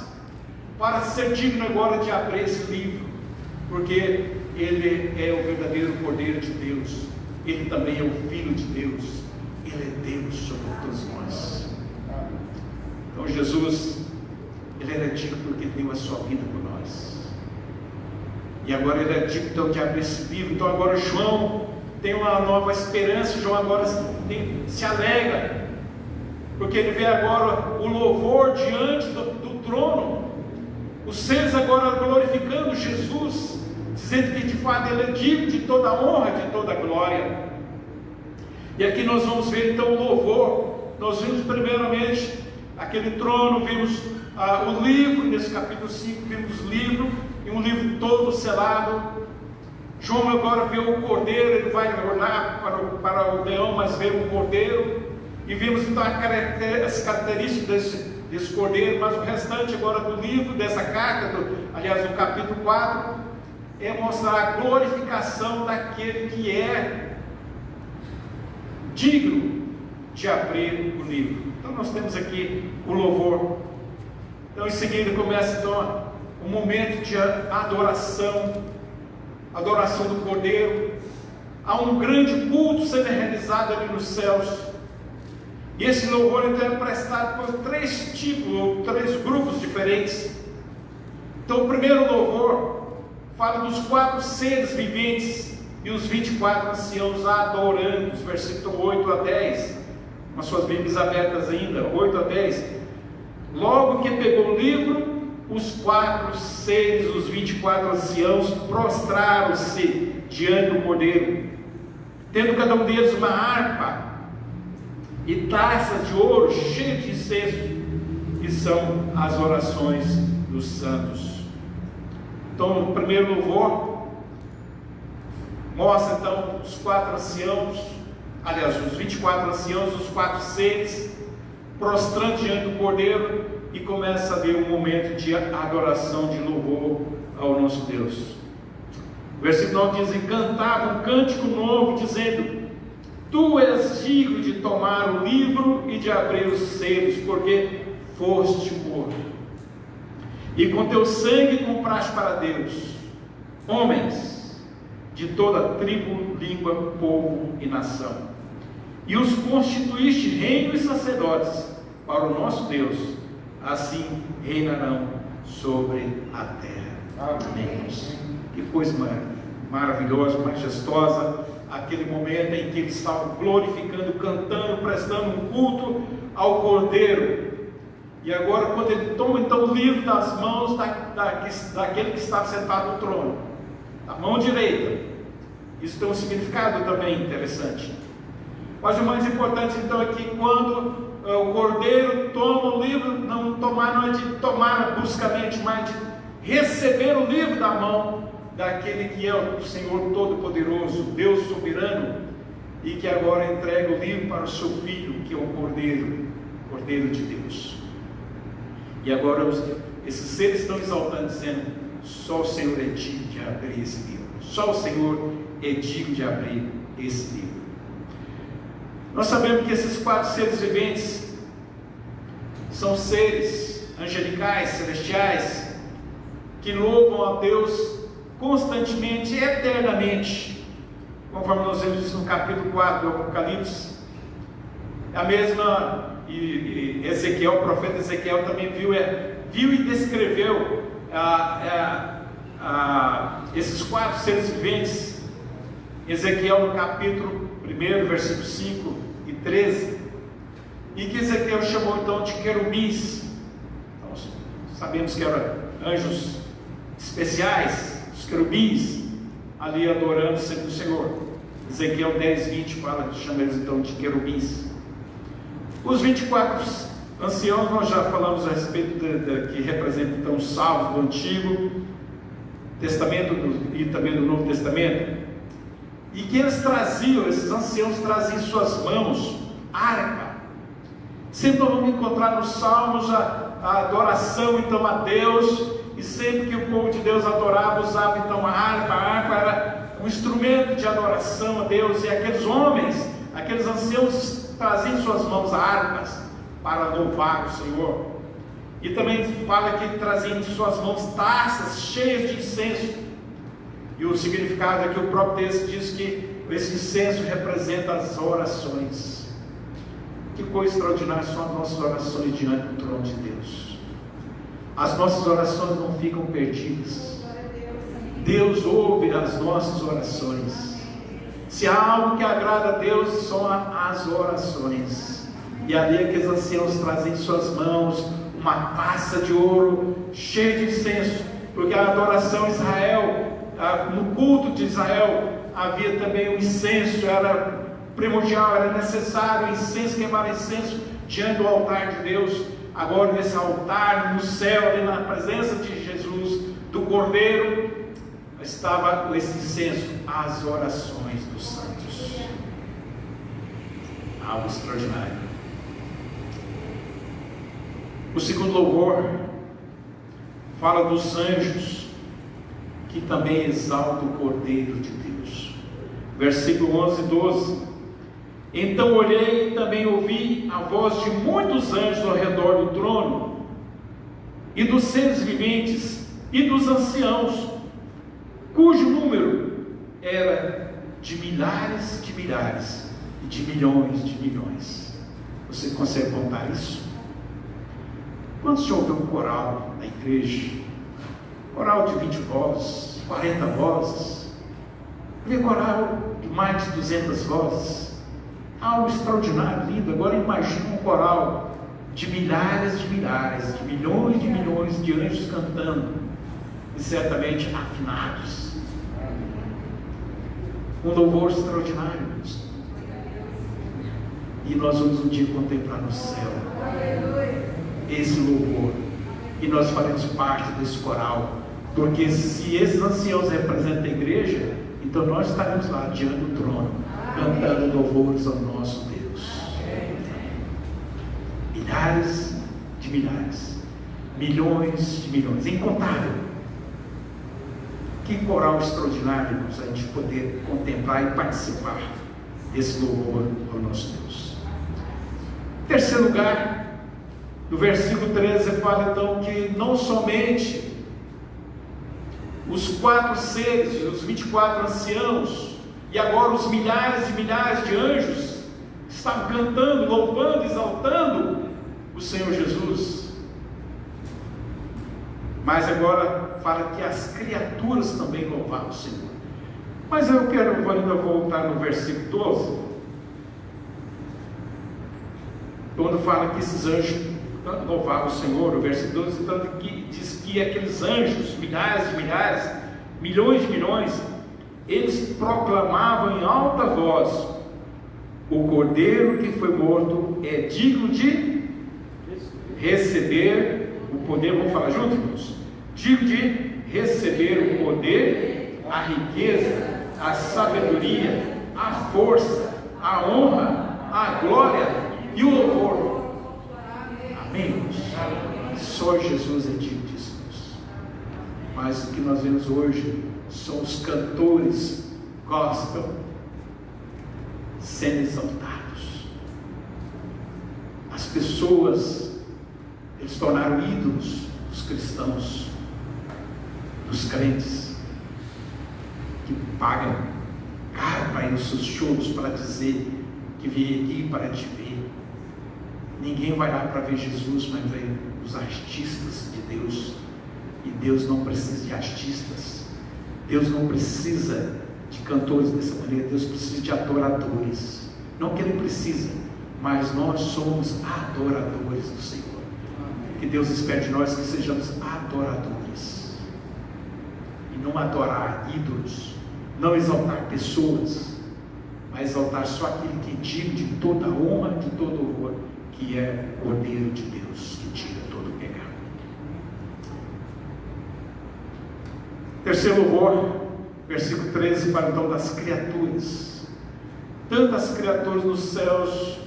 para ser digno agora de abrir esse livro, porque ele é o verdadeiro Cordeiro de Deus, ele também é o Filho de Deus, ele é Deus sobre todos nós. Então Jesus, ele era digno porque deu a sua vida por nós, e agora ele é digno então de abrir esse livro. Então agora João tem uma nova esperança, João agora se alegra, porque ele vê agora o louvor diante do trono, os seres agora glorificando Jesus, dizendo que de fato ele é digno de toda a honra, de toda a glória. E aqui nós vamos ver então o louvor. Nós vimos primeiramente aquele trono, vimos o livro, nesse capítulo 5 vimos o livro, e um livro todo selado. João agora vê o cordeiro, ele vai olhar para o leão, mas vê o cordeiro, e vimos então as características desse cordeiro. Mas o restante agora do livro, dessa carta, aliás do capítulo 4, é mostrar a glorificação daquele que é digno de abrir o livro. Então nós temos aqui o louvor. Então em seguida começa então um momento de adoração do Cordeiro. Há um grande culto sendo realizado ali nos céus, e esse louvor então é prestado por 3 tipos, ou 3 grupos diferentes. Então o primeiro louvor fala dos 4 seres viventes e os 24 anciãos adorando, os versículos 8 a 10, com as suas Bíblias abertas ainda, 8 a 10. Logo que pegou o livro, os 4 seres, os 24 anciãos, prostraram-se diante do Cordeiro, tendo cada um deles uma harpa e taças de ouro cheias de incenso, que são as orações dos santos. Então, no primeiro louvor, mostra então os 4 anciãos, aliás, os 24 anciãos, os 4 seres, prostrando diante do Cordeiro, e começa a haver um momento de adoração, de louvor ao nosso Deus. O versículo 9 diz: e cantava um cântico novo, dizendo: tu és digno de tomar o livro e de abrir os selos, porque foste morto, e com teu sangue compraste para Deus homens de toda tribo, língua, povo e nação, e os constituíste reino e sacerdotes para o nosso Deus, assim reinarão sobre a terra. Amém. Que coisa maravilhosa, majestosa, aquele momento em que eles estavam glorificando, cantando, prestando um culto ao Cordeiro. E agora, quando ele toma então o livro das mãos daquele que estava sentado no trono, a mão direita, isso tem um significado também interessante. Mas o mais importante então é que quando o Cordeiro toma o livro, não é de tomar bruscamente, mas de receber o livro da mão daquele que é o Senhor Todo-Poderoso, Deus soberano, e que agora entrega o livro para o seu filho, que é o Cordeiro de Deus. E agora esses seres estão exaltando, dizendo: só o Senhor é digno de abrir esse livro, só o Senhor é digno de abrir esse livro. Nós sabemos que esses 4 seres viventes são seres angelicais, celestiais, que louvam a Deus constantemente, eternamente, conforme nós vemos isso no capítulo 4 do Apocalipse. A mesma, e Ezequiel, o profeta Ezequiel também viu e descreveu esses 4 seres viventes. Ezequiel no capítulo 1, versículo 5 e 13, e que Ezequiel chamou então de querubins. Então, sabemos que eram anjos especiais, os querubins, ali adorando sempre o Senhor. Ezequiel 10, 20 chama eles então de querubins. Os 24 anciãos, nós já falamos a respeito que representam então os salvos do Antigo Testamento e também do Novo Testamento. E que esses anciãos traziam em suas mãos harpa. Sempre nós vamos encontrar nos Salmos a adoração então a Deus, e sempre que o povo de Deus adorava, usava então a harpa era um instrumento de adoração a Deus, e aqueles homens, aqueles anciãos traziam em suas mãos harpas para louvar o Senhor. E também fala que traziam em suas mãos taças cheias de incenso. E o significado aqui, o próprio texto diz que esse incenso representa as orações. Que coisa extraordinária são as nossas orações diante do trono de Deus. As nossas orações não ficam perdidas. Deus ouve as nossas orações. Se há algo que agrada a Deus, são as orações. E ali aqueles anciãos trazem em suas mãos uma taça de ouro cheia de incenso, porque a adoração em Israel, no culto de Israel, havia também o incenso, era primordial, era necessário o incenso, queimar incenso diante do altar de Deus. Agora nesse altar, no céu, ali na presença de Jesus, do Cordeiro, estava esse incenso, as orações dos santos. Algo extraordinário. O segundo louvor fala dos anjos, que também exaltam o Cordeiro de Deus. Versículo 11 e 12. Então olhei e também ouvi a voz de muitos anjos ao redor do trono, e dos seres viventes, e dos anciãos, cujo número era de milhares e de milhões. Você consegue contar isso? Quando se ouve um coral na igreja, coral de 20 vozes, 40 vozes, coral de mais de 200 vozes, Algo extraordinário, lindo. Agora imagina um coral de milhares de milhares, de milhões de anjos cantando, e certamente afinados. Um louvor extraordinário, Deus. E nós vamos um dia contemplar no céu esse louvor, e nós faremos parte desse coral, porque se esses anciãos representam a igreja, então nós estaremos lá diante do trono, cantando louvores ao nosso Deus. Milhares de milhares, milhões de milhões, incontável. Que coral extraordinário, irmãos, a gente poder contemplar e participar desse louvor ao nosso Deus. Em terceiro lugar, no versículo 13 fala então que não somente os 4 seres, os 24 anciãos, e agora os milhares de anjos estavam cantando, louvando, exaltando o Senhor Jesus, mas agora fala que as criaturas também louvavam o Senhor. Mas eu vou ainda voltar no versículo 12, quando fala que esses anjos louvavam o Senhor. O versículo 12 então, diz que aqueles anjos, milhares de milhares, milhões de milhões, eles proclamavam em alta voz: o Cordeiro que foi morto é digno de receber o poder. Vamos falar juntos, irmãos? Digno de receber o poder, a riqueza, a sabedoria, a força, a honra, a glória e o louvor. Amém, irmãos? Só Jesus é digno disso. Mas o que nós vemos hoje são os cantores gospel sendo exaltados. As pessoas, eles tornaram ídolos dos cristãos, dos crentes, que pagam caro para ir aos seus shows, para dizer que vem aqui para te ver. Ninguém vai lá para ver Jesus, mas vem os artistas de Deus. E Deus não precisa de artistas. Deus não precisa de cantores dessa maneira. Deus precisa de adoradores. Não que Ele precisa, mas nós somos adoradores do Senhor. Que Deus espera de nós que sejamos adoradores. E não adorar ídolos, não exaltar pessoas, mas exaltar só aquele que é digno de toda honra, de todo louvor, que é o Cordeiro de Deus, que tira todo o pecado. Terceiro louvor, versículo 13, fala então das criaturas. Tanto as criaturas dos céus,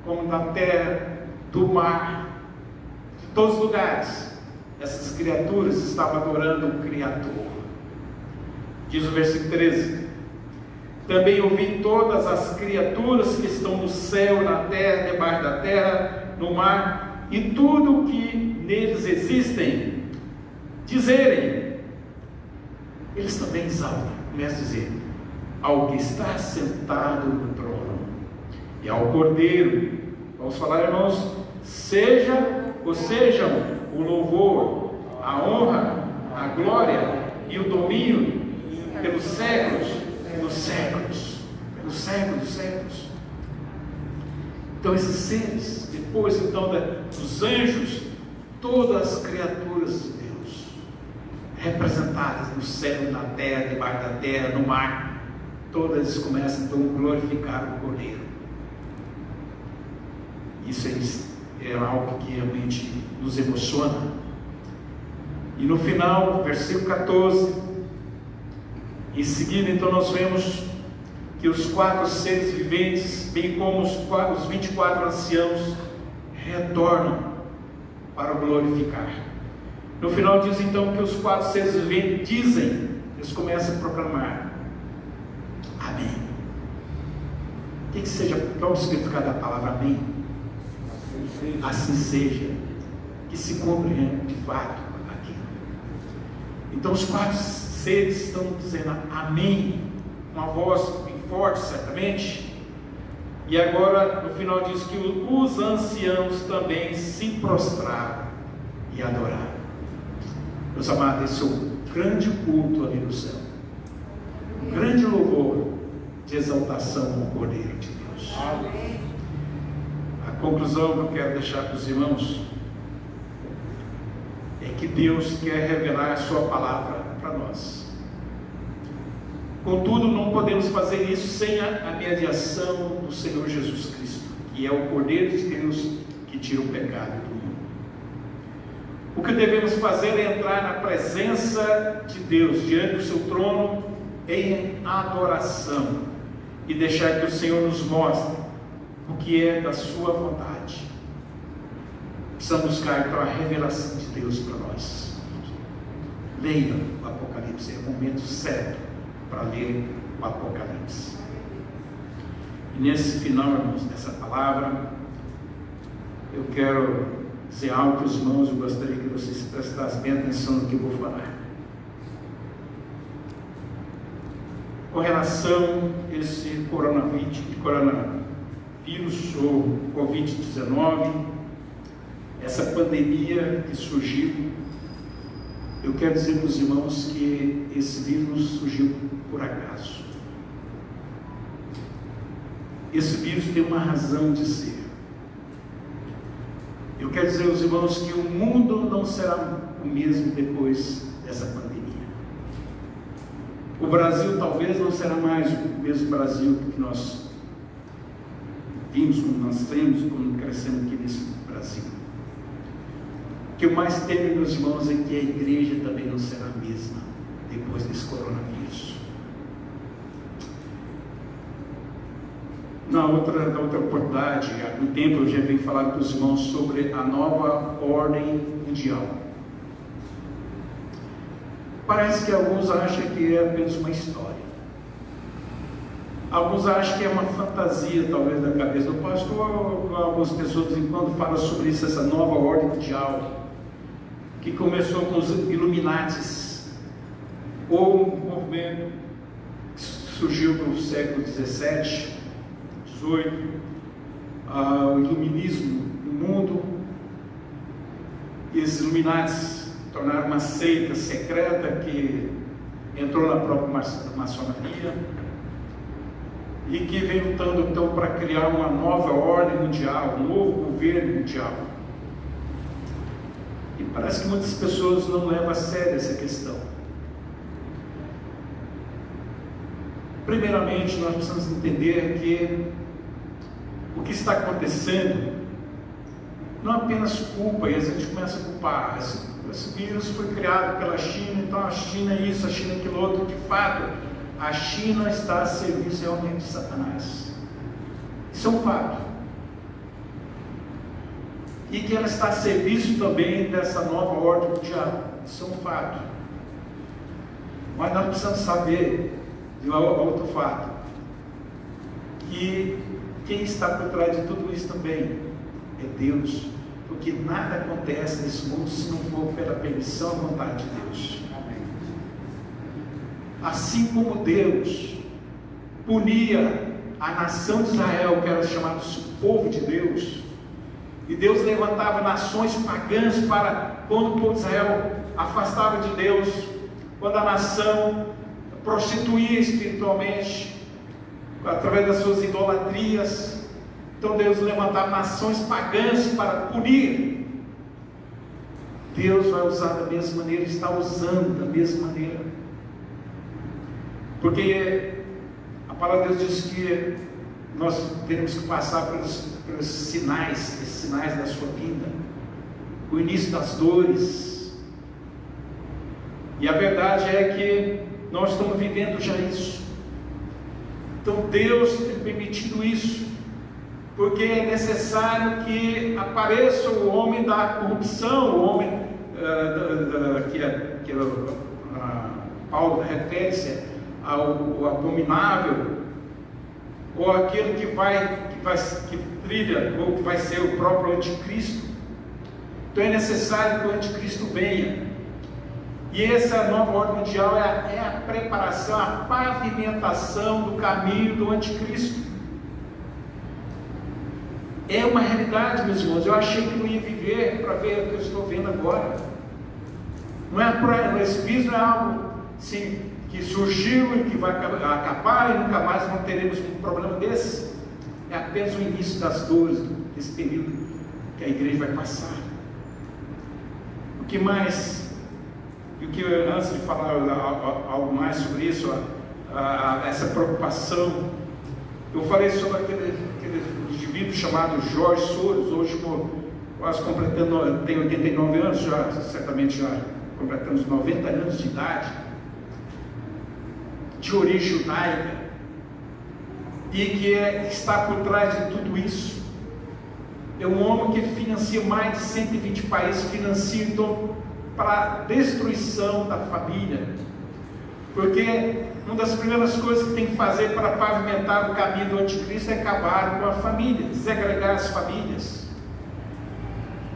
como da terra, do mar, de todos os lugares, essas criaturas estavam adorando o Criador. Diz o versículo 13: também ouvi todas as criaturas que estão no céu, na terra, debaixo da terra, no mar, e tudo o que neles existem, dizerem. Eles também exaltam, começa a dizer: ao que está sentado no trono, e ao Cordeiro. Vamos falar, irmãos, sejam o louvor, a honra, a glória e o domínio pelos séculos dos séculos, pelos séculos dos séculos. Então esses seres, depois então dos anjos, todas as criaturas de Deus, representadas no céu, na terra, debaixo da terra, no mar, todas começam então a glorificar o Cordeiro. Isso é algo que realmente nos emociona. E no final, versículo 14, em seguida então nós vemos que os 4 seres viventes, bem como os 24 anciãos, retornam para o glorificar. No final diz então que os 4 seres viventes dizem, eles começam a proclamar: amém. Qual é o significado da palavra amém? Assim seja, que se cumpra de fato aquilo. Então os 4 seres estão dizendo amém, uma voz bem forte certamente. E agora no final diz que os anciãos também se prostraram e adoraram. Meus amados, esse é o grande culto ali no céu, um grande louvor de exaltação ao Cordeiro de Deus. conclusão que eu quero deixar para os irmãos é que Deus quer revelar a sua palavra para nós. Contudo, não podemos fazer isso sem a mediação do Senhor Jesus Cristo, que é o Cordeiro de Deus que tira o pecado do mundo. O que devemos fazer é entrar na presença de Deus, diante do seu trono, em adoração, e deixar que o Senhor nos mostre o que é da sua vontade. Precisamos buscar então a revelação de Deus para nós. Leia o Apocalipse, é o momento certo para ler o Apocalipse. E nesse final, irmãos, dessa palavra, eu quero dizer algo para os irmãos. Eu gostaria que vocês prestassem bem atenção no que eu vou falar. Com relação a esse coronavírus ou Covid-19, essa pandemia que surgiu, eu quero dizer para os irmãos que esse vírus surgiu por acaso. Esse vírus tem uma razão de ser. Eu quero dizer aos irmãos que o mundo não será o mesmo depois dessa pandemia. O Brasil talvez não será mais o mesmo Brasil que nós vimos, como nós temos, como crescemos aqui nesse Brasil. O que eu mais temo, meus irmãos, é que a igreja também não será a mesma depois desse coronavírus. Na outra oportunidade, há algum tempo eu já venho falar com os irmãos sobre a nova ordem mundial. Parece que alguns acham que é apenas uma história. Alguns acham que é uma fantasia, talvez, da cabeça do pastor. Algumas pessoas, de vez em quando, falam sobre isso, essa nova ordem mundial, que começou com os Illuminatis, ou um movimento que surgiu no século XVII, XVIII, o iluminismo no mundo. E esses Illuminatis tornaram uma seita secreta que entrou na própria maçonaria e que vem lutando então para criar uma nova ordem mundial, um novo governo mundial. E parece que muitas pessoas não levam a sério essa questão. Primeiramente, nós precisamos entender que o que está acontecendo não é apenas culpa, e a gente começa a culpar. Esse vírus foi criado pela China, então a China é isso, a China é aquilo outro. De fato, a China está a serviço realmente de Satanás. Isso é um fato. E que ela está a serviço também dessa nova ordem mundial. Isso é um fato. Mas nós precisamos saber de outro fato, que quem está por trás de tudo isso também é Deus, porque nada acontece nesse mundo se não for pela permissão e vontade de Deus. Amém. Assim como Deus punia a nação de Israel, que era chamado o povo de Deus, e Deus levantava nações pagãs para, quando o povo de Israel afastava de Deus, quando a nação prostituía espiritualmente, através das suas idolatrias, então Deus levantava nações pagãs para punir. Deus vai usar da mesma maneira, está usando da mesma maneira, porque a palavra de Deus diz que nós temos que passar pelos sinais, esses sinais da sua vinda, o início das dores, e a verdade é que nós estamos vivendo já isso. Então Deus tem permitido isso, porque é necessário que apareça o homem da corrupção, o homem que Paulo refere-se ao abominável, ou aquele que trilha, ou que vai ser o próprio anticristo. Então é necessário que o anticristo venha. E essa nova ordem mundial é a preparação, a pavimentação do caminho do anticristo. É uma realidade, meus irmãos. Eu achei que não ia viver para ver o que eu estou vendo agora. Não é esse vírus não é algo assim, que surgiu e que vai acabar e nunca mais não teremos um problema desse. é apenas o início das dores desse período que a igreja vai passar. O que mais, antes de falar algo mais sobre isso, essa preocupação, eu falei sobre aquele indivíduo chamado Jorge Soros, hoje quase completando, tem 89 anos, certamente já completando os 90 anos de idade, de origem judaica, e que está por trás de tudo isso. É um homem que financia mais de 120 países, financia então para a destruição da família, porque uma das primeiras coisas que tem que fazer para pavimentar o caminho do anticristo é acabar com a família, desagregar as famílias,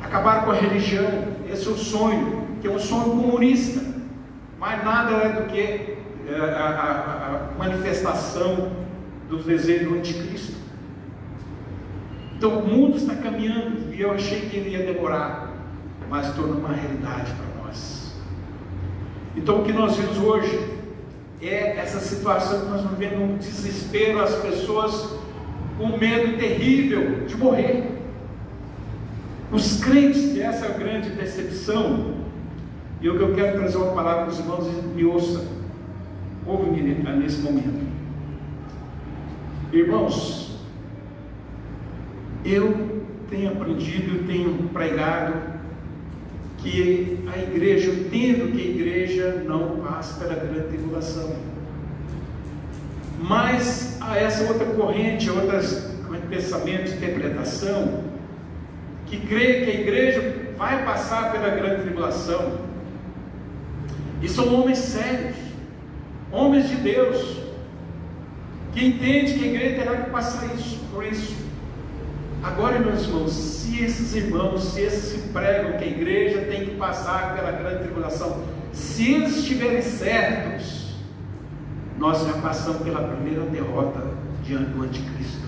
acabar com a religião. Esse é o sonho, que é um sonho comunista, mas nada é do que a manifestação dos desejos do anticristo. Então o mundo está caminhando, e eu achei que ele ia demorar, mas torna uma realidade para nós. Então o que nós vimos hoje é essa situação que nós vivemos, um desespero, as pessoas com medo terrível de morrer. Os crentes, essa é a grande decepção, e o que eu quero trazer uma palavra para os irmãos, me ouça, ouve-me nesse momento. Irmãos, eu tenho aprendido, eu tenho pregado que a igreja, eu entendo que a igreja não passa pela grande tribulação, mas há essa outra corrente, outras pensamentos, interpretação, que crê que a igreja vai passar pela grande tribulação, e são homens sérios, homens de Deus, que entendem que a igreja terá que passar por isso. Agora, meus irmãos, se esses que pregam que a igreja tem que passar pela grande tribulação, se eles estiverem certos, nós já passamos pela primeira derrota diante do anticristo.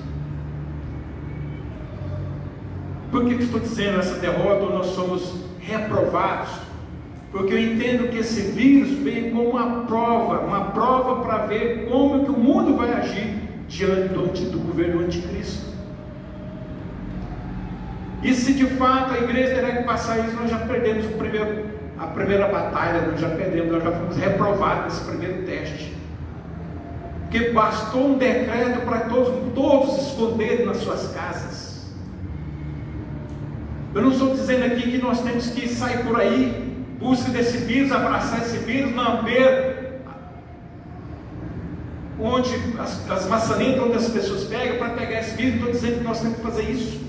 Por que estou dizendo essa derrota? Nós somos reprovados, porque eu entendo que esse vírus vem como uma prova para ver como que o mundo vai agir diante do governo do anticristo. E se de fato a igreja terá que passar isso, nós já perdemos a primeira batalha, nós já fomos reprovados nesse primeiro teste. Porque bastou um decreto para todos se esconderem nas suas casas. Eu não estou dizendo aqui que nós temos que sair por aí, busca desse vírus, abraçar esse vírus, lamber onde as maçanetas, onde as pessoas pegam para pegar esse vírus. Não estou dizendo que nós temos que fazer isso.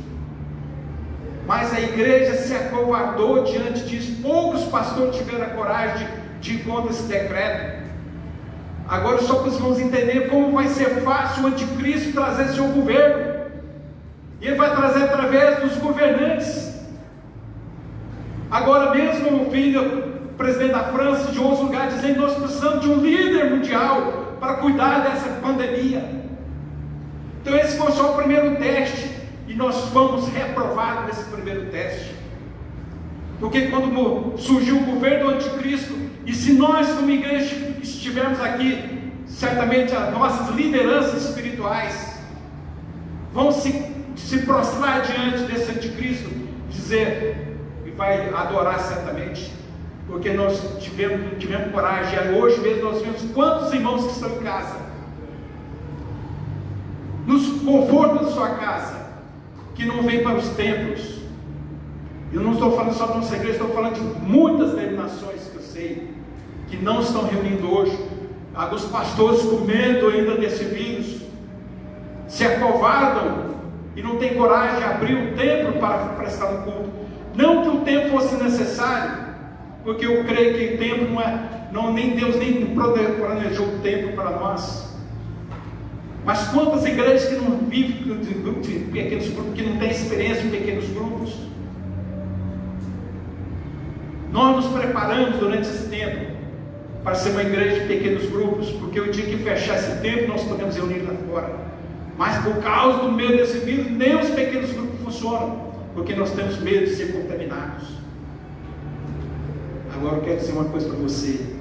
Mas a igreja se acovardou diante disso. Poucos pastores tiveram a coragem de ir contra esse decreto. Agora, só para os irmãos entenderem como vai ser fácil o anticristo trazer seu governo. E ele vai trazer através dos governantes. Agora mesmo eu vi o presidente da França, de outros lugares, dizendo que nós precisamos de um líder mundial para cuidar dessa pandemia. Então esse foi só o primeiro teste. E nós fomos reprovados nesse primeiro teste, porque quando surgiu o governo do anticristo, e se nós como igreja estivermos aqui, certamente as nossas lideranças espirituais vão se prostrar diante desse anticristo, dizer, e vai adorar certamente, porque nós tivemos coragem. Hoje mesmo nós vemos quantos irmãos que estão em casa, no conforto da sua casa, que não vem para os templos. Eu não estou falando só da nossa igreja, estou falando de muitas denominações que eu sei, que não estão reunindo hoje. Alguns pastores com medo ainda desse vírus, se acovardam e não têm coragem de abrir o templo para prestar um culto. Não que o templo fosse necessário, porque eu creio que o templo nem Deus nem planejou o templo para nós. Mas quantas igrejas que não vivem de pequenos grupos, que não têm experiência em pequenos grupos? Nós nos preparamos durante esse tempo para ser uma igreja de pequenos grupos, porque o dia que fechar esse tempo nós podemos reunir lá fora. Mas por causa do medo desse vírus, nem os pequenos grupos funcionam, porque nós temos medo de ser contaminados. Agora eu quero dizer uma coisa para você: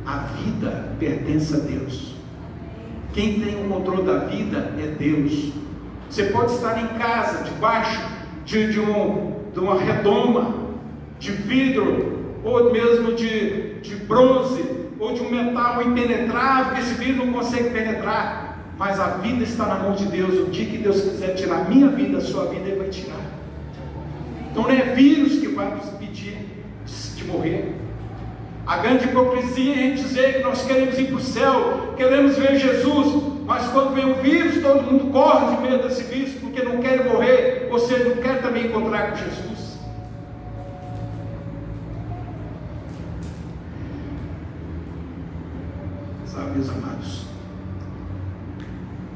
a vida pertence a Deus. Quem tem o controle da vida é Deus. Você pode estar em casa, debaixo de uma redoma, de vidro, ou mesmo de bronze, ou de um metal impenetrável, que esse vidro não consegue penetrar. Mas a vida está na mão de Deus. O dia que Deus quiser tirar a minha vida, a sua vida, Ele vai tirar. Então não é vírus que vai nos impedir de morrer. A grande hipocrisia é a gente dizer que nós queremos ir para o céu, queremos ver Jesus, mas quando vem o vírus, todo mundo corre de medo desse vírus, porque não quer morrer, ou seja, não quer também encontrar com Jesus. Sabe, meus amados,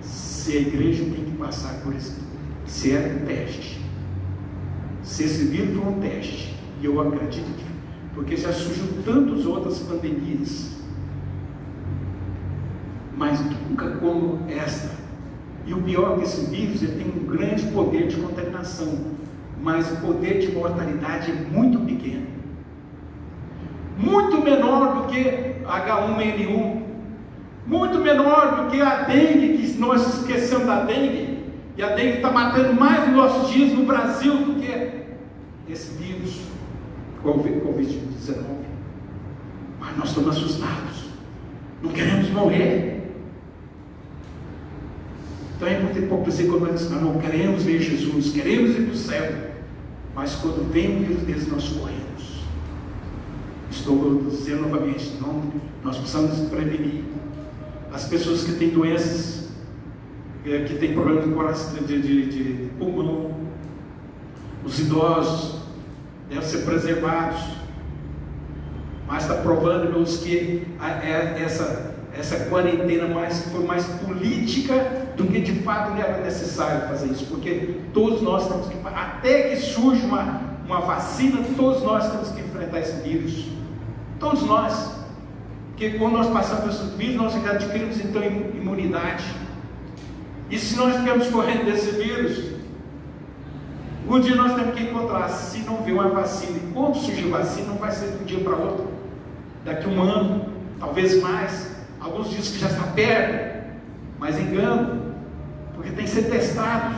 se a igreja tem que passar por isso, se é um teste, se esse vírus for um teste, e eu acredito que, porque já surgiu tantas outras pandemias, mas nunca como esta. E o pior é que esse vírus ele tem um grande poder de contaminação, mas o poder de mortalidade é muito pequeno, muito menor do que H1N1, muito menor do que a dengue, que nós esquecemos da dengue, e a dengue está matando mais nos nossos dias no Brasil do que esse vírus, Covid-19. Mas nós estamos assustados, não queremos morrer. Então é muita hipocrisia quando nós dizemos, não queremos ver Jesus, queremos ir para o céu, mas quando vem um vírus desse, nós corremos. Estou dizendo novamente, não, nós precisamos prevenir. As pessoas que têm doenças, que têm problemas de coração, de pulmão, os idosos devem ser preservados. Mas está provando, irmãos, que essa quarentena foi mais política do que de fato era necessário fazer isso, porque todos nós temos que, até que surja uma vacina, todos nós temos que enfrentar esse vírus, todos nós, porque quando nós passamos por esse vírus, nós adquirimos então imunidade, e se nós ficamos correndo desse vírus, um dia nós temos que encontrar, se não vier uma vacina, e quando surgir vacina, não vai ser de um dia para outro, daqui a um ano, talvez mais, alguns dizem que já está perto, mas engano, porque tem que ser testado.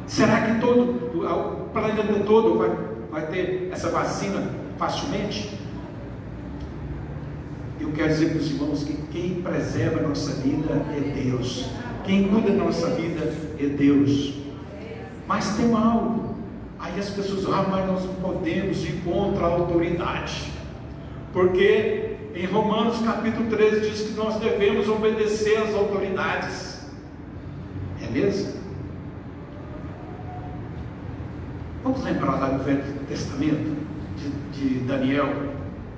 Será que o planeta todo vai ter essa vacina facilmente? Eu quero dizer para os irmãos que quem preserva a nossa vida é Deus, quem cuida da nossa vida é Deus. Mas tem algo, aí as pessoas, mas nós não podemos ir contra a autoridade, porque em Romanos capítulo 13 diz que nós devemos obedecer às autoridades. É mesmo? Vamos lembrar lá do Velho Testamento de Daniel,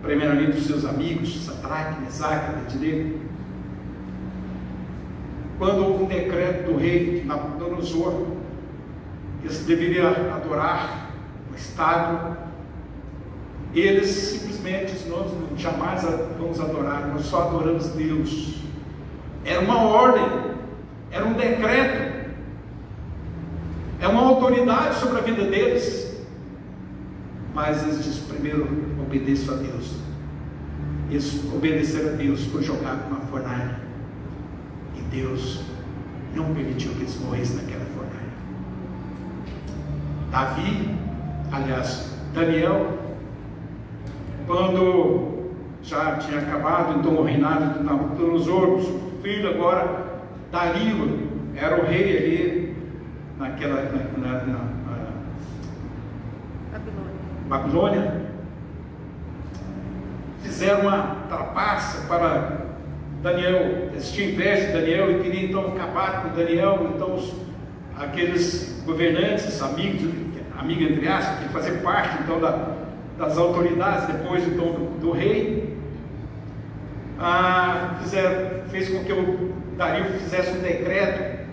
primeiramente dos seus amigos Sadraque, Mesaque, Abednego. Quando houve um decreto do rei Nabucodonosor, eles deveriam adorar o Estado, eles simplesmente, nós jamais vamos adorar, nós só adoramos Deus. Era uma ordem, era um decreto, é uma autoridade sobre a vida deles, mas eles disseram, primeiro obedeçam a Deus. Eles obedeceram a Deus, foi jogado numa fornalha, e Deus não permitiu que eles morressem naquela fornalha. Daniel, quando já tinha acabado então o reinado de Nabucodonosor, o filho agora, Dario, era o rei ali naquela Babilônia. Fizeram uma trapaça para Daniel, eles tinham inveja de Daniel e queriam então acabar com Daniel. Então aqueles governantes, amigos entre aspas, que faziam parte então das autoridades depois então do rei, fez com que o Dario fizesse um decreto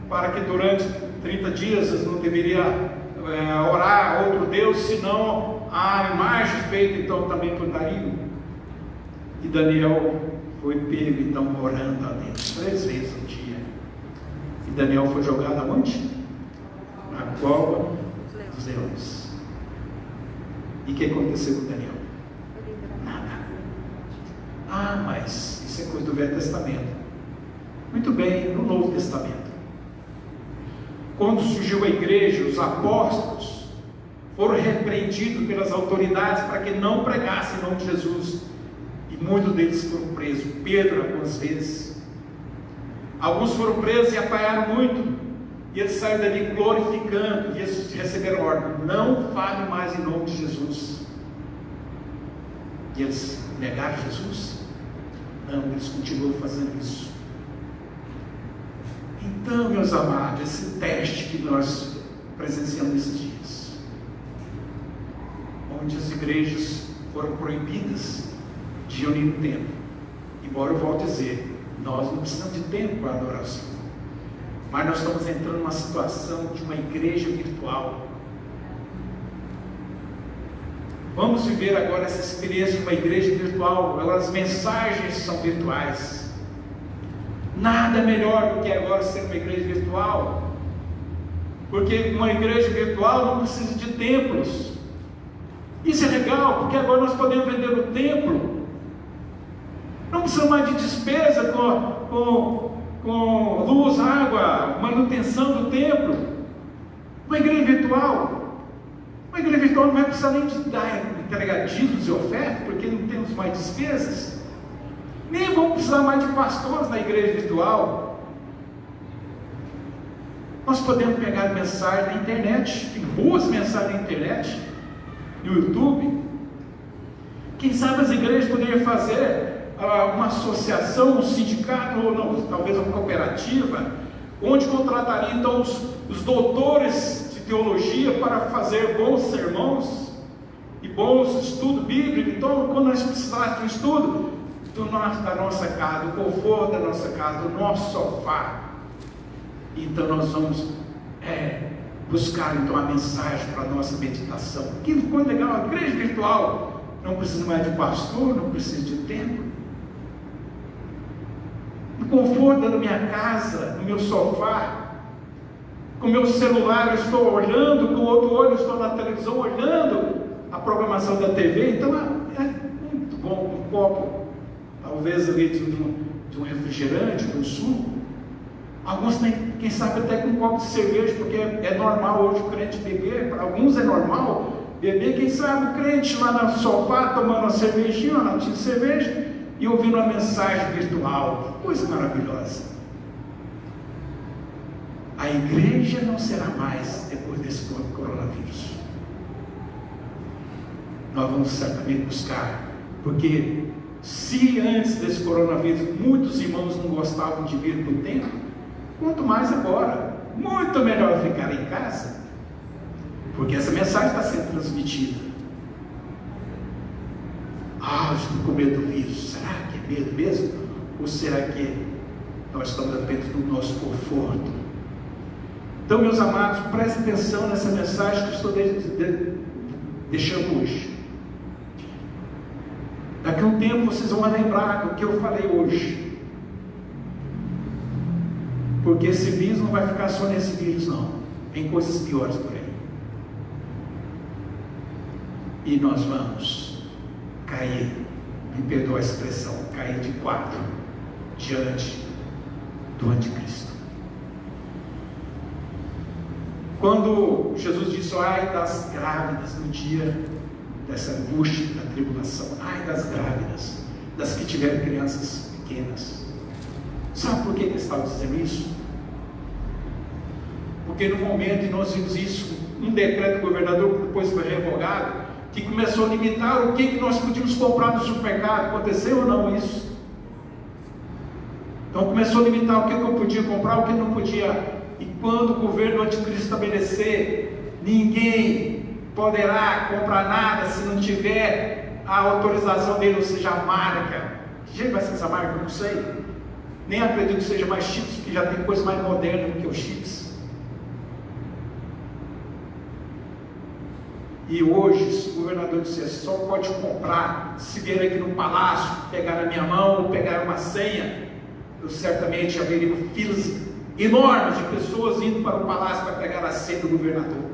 para que durante 30 dias eles não deveriam orar a outro Deus, senão a imagem feita então também por Dario. E Daniel foi pego então orando a Deus 3 vezes ao dia. E Daniel foi jogado aonde? Na cova dos leões. E o que aconteceu com Daniel? Nada. Mas isso é coisa do Velho Testamento. Muito bem, no Novo Testamento. quando surgiu a igreja, os apóstolos foram repreendidos pelas autoridades para que não pregassem em nome de Jesus, e muitos deles foram presos. Pedro, algumas vezes. Alguns foram presos e apanharam muito, e eles saíram dali glorificando, e eles receberam ordem: não fale mais em nome de Jesus. E eles negaram Jesus? Não, eles continuam fazendo isso. Então, meus amados, esse teste que nós presenciamos nesses dias, onde as igrejas foram proibidas de unir no templo, embora eu volte a dizer, nós não precisamos de tempo para adorar o Senhor, mas nós estamos entrando numa situação de uma igreja virtual. Vamos viver agora essa experiência de uma igreja virtual. As mensagens são virtuais. Nada melhor do que agora ser uma igreja virtual, porque uma igreja virtual não precisa de templos. Isso é legal, porque agora nós podemos vender o templo, não precisa mais de despesa com luz, água, manutenção do templo. Uma igreja virtual não vai precisar nem de entregar dízimos e ofertas, porque não temos mais despesas. Nem vamos precisar mais de pastores na igreja virtual. Nós podemos pegar mensagem na internet, tem boas mensagens na internet, no YouTube. Quem sabe as igrejas poderiam fazer uma associação, um sindicato, ou não, talvez uma cooperativa, onde contrataria então os doutores de teologia para fazer bons sermões e bons estudos bíblicos. Então, quando nós precisarmos de um estudo da nossa casa, do conforto da nossa casa, do nosso sofá, então nós vamos buscar então a mensagem para a nossa meditação. Que coisa legal, a igreja virtual não precisa mais de pastor, não precisa de templo. No conforto da minha casa, no meu sofá, com o meu celular eu estou olhando, com o outro olho eu estou na televisão olhando a programação da TV. Então é muito bom um copo, talvez ali de um refrigerante, de um suco. Alguns têm, quem sabe, até com um copo de cerveja, porque é normal hoje o crente beber. Para alguns é normal beber. Quem sabe o crente lá no sofá tomando uma cervejinha, uma latinha de cerveja e ouvindo uma mensagem virtual. Que coisa maravilhosa. A igreja não será mais depois desse coronavírus. Nós vamos certamente buscar, porque se antes desse coronavírus muitos irmãos não gostavam de vir para o templo, quanto mais agora. Muito melhor ficar em casa, porque essa mensagem está sendo transmitida. Estou com medo do vírus. Será que é medo mesmo? Ou será que nós estamos apenas no nosso conforto? Então, meus amados, prestem atenção nessa mensagem que eu estou deixando hoje. Daqui a um tempo vocês vão lembrar do que eu falei hoje. Porque esse vírus não vai ficar só nesse vírus, não. Tem coisas piores por aí. E nós vamos cair, me perdoa a expressão, cair de quatro diante do anticristo. Quando Jesus disse: ai das grávidas no dia dessa angústia, da tribulação, ai das grávidas, das que tiveram crianças pequenas. Sabe por que ele estava dizendo isso? Porque no momento, e nós vimos isso, um decreto do governador que depois foi revogado, que começou a limitar o que nós podíamos comprar no supermercado. Aconteceu ou não isso? Então começou a limitar o que eu podia comprar, o que não podia. E quando o governo anticristo estabelecer, ninguém poderá comprar nada se não tiver a autorização dele, ou seja, a marca. Que jeito vai ser essa marca? Eu não sei. Nem acredito que seja mais chips, porque já tem coisa mais moderna do que os chips. E hoje, o governador disse: só pode comprar se vier aqui no palácio, pegar na minha mão, ou pegar uma senha. Eu certamente haveria filas enormes de pessoas indo para o palácio para pegar a senha do governador.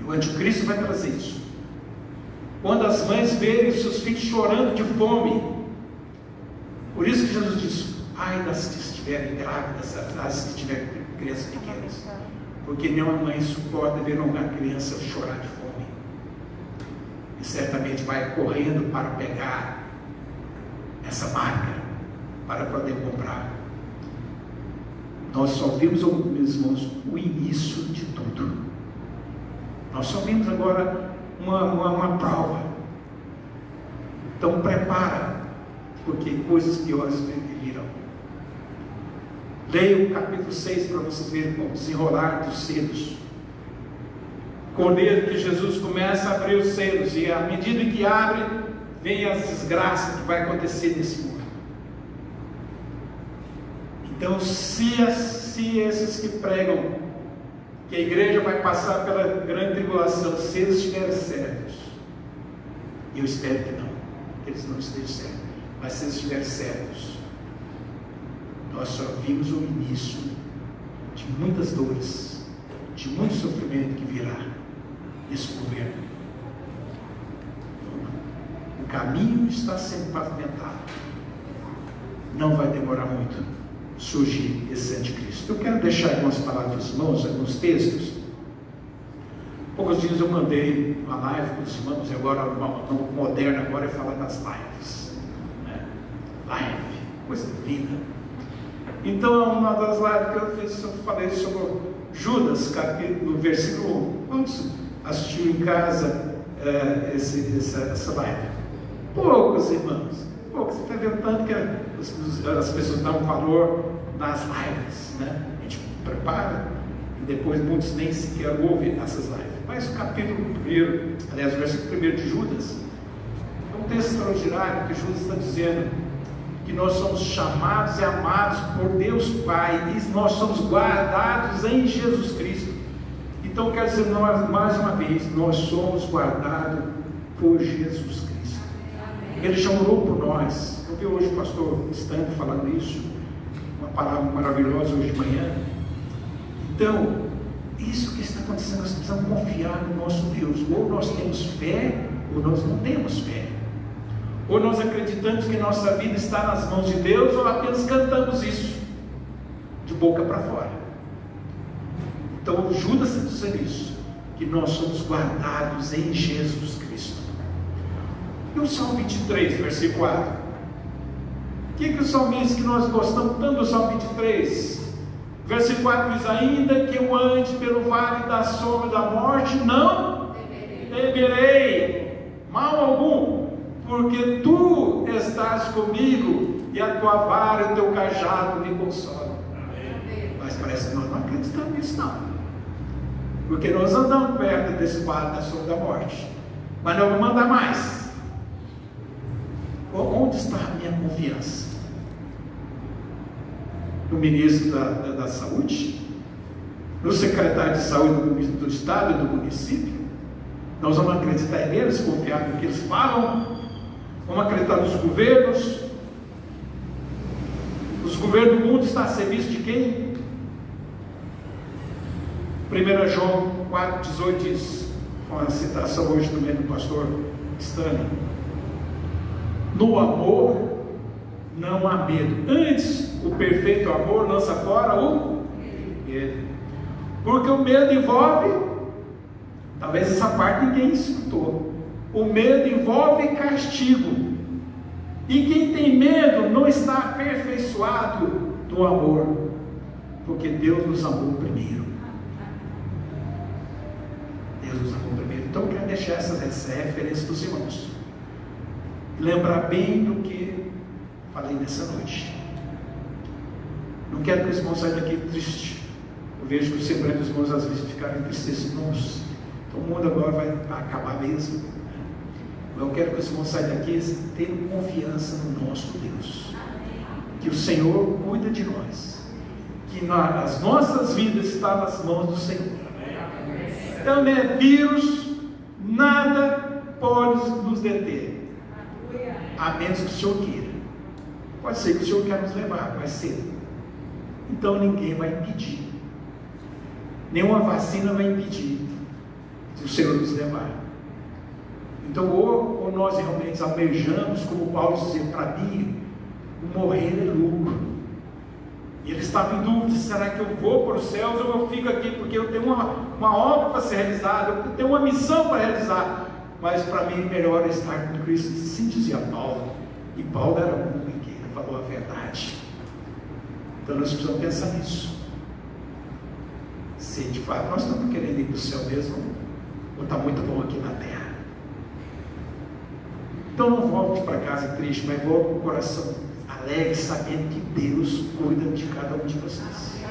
E o anticristo vai trazer isso. Quando as mães verem seus filhos chorando de fome, por isso que Jesus disse: Ai das que estiverem grávidas, das que tiverem crianças pequenas, porque nenhuma mãe suporta ver uma criança chorar de fome, e certamente vai correndo para pegar essa marca, para poder comprar. Nós só vimos, meus irmãos, o início de tudo. Nós só vimos agora uma prova. Então prepara, porque coisas piores virão. Leia o capítulo 6 para vocês verem como desenrolar dos selos. Cordeiro que Jesus começa a abrir os selos, e à medida que abre, vem as desgraças que vai acontecer nesse mundo. Então, se esses que pregam que a igreja vai passar pela grande tribulação, se eles estiverem certos, e eu espero que não, que eles não estejam certos, mas se eles estiverem certos, nós só vimos o início de muitas dores, de muito sofrimento que virá nesse governo. O caminho está sendo pavimentado, não vai demorar muito surgir esse anticristo. Eu quero deixar algumas palavras, irmãos, alguns textos. Poucos dias eu mandei uma live para os irmãos, e agora o moderno agora é falar das lives, né? Live, coisa linda. Então, uma das lives que eu fiz, eu falei sobre Judas, capítulo, versículo 1. Quantos assistiu em casa essa live? Poucos, irmãos. Poucos. Você está vendo tanto que as pessoas dão valor nas lives, né? A gente prepara e depois muitos nem sequer ouvem essas lives. Mas o capítulo 1, aliás, o versículo 1 de Judas, é um texto extraordinário que Judas está dizendo que nós somos chamados e amados por Deus Pai, e nós somos guardados em Jesus Cristo. Então quer dizer, nós, mais uma vez, nós somos guardados por Jesus Cristo. Ele chamou por nós. Eu vi hoje o pastor Stanley falando isso, uma palavra maravilhosa hoje de manhã. Então, isso que está acontecendo, nós precisamos confiar no nosso Deus. Ou nós temos fé, ou nós não temos fé. Ou nós acreditamos que nossa vida está nas mãos de Deus, ou apenas cantamos isso de boca para fora. Então Judas está dizendo isso, que nós somos guardados em Jesus Cristo. E o Salmo 23, versículo 4, o que o salmista, que nós gostamos tanto do Salmo 23, versículo 4 diz: ainda que eu ande pelo vale da sombra da morte, não temerei mal algum, porque tu estás comigo, e a tua vara e o teu cajado me consolam. Mas parece que nós não acreditamos nisso, não, porque nós andamos perto desse vale da sombra da morte, mas não vamos andar mais. Onde está a minha confiança? No ministro da saúde? No secretário de saúde do estado e do município? Nós vamos acreditar neles, confiar no que eles falam? Vamos acreditar nos governos? Os governos do mundo estão a serviço de quem? 1 João 4,18 diz, com a citação hoje também do pastor Stanley: no amor não há medo, antes o perfeito amor lança fora o medo, porque o medo envolve, talvez essa parte ninguém escutou, o medo envolve castigo, e quem tem medo não está aperfeiçoado do amor, porque Deus nos amou primeiro. Deus nos amou primeiro. Então eu quero deixar essas referências dos irmãos, lembrar bem do que falei nessa noite. Não quero que os irmãos saiam daqui tristes. Eu vejo que o semblante dos irmãos às vezes ficaram entristecidos. Irmãos, então o mundo agora vai acabar mesmo. Eu quero que os irmãos saiam daqui tendo confiança no nosso Deus, que o Senhor cuida de nós, que as nossas vidas estão nas mãos do Senhor. Então, né, vírus, nada pode nos deter, a menos que o Senhor queira. Pode ser que o Senhor queira nos levar mais cedo, então ninguém vai impedir, nenhuma vacina vai impedir se o Senhor nos levar. Então, ou nós realmente almejamos, como Paulo dizia, para mim, o morrer é lucro. E ele estava em dúvida: será que eu vou para os céus ou eu fico aqui? Porque eu tenho uma obra para ser realizada, eu tenho uma missão para realizar. Mas para mim melhor é estar com Cristo. Assim dizia Paulo. E Paulo era um homem que falou a verdade. Então nós precisamos pensar nisso. Se de fato nós estamos querendo ir para o céu mesmo, ou está muito bom aqui na terra. Então não volte para casa triste, mas volte com o coração alegre, sabendo que Deus cuida de cada um de vocês.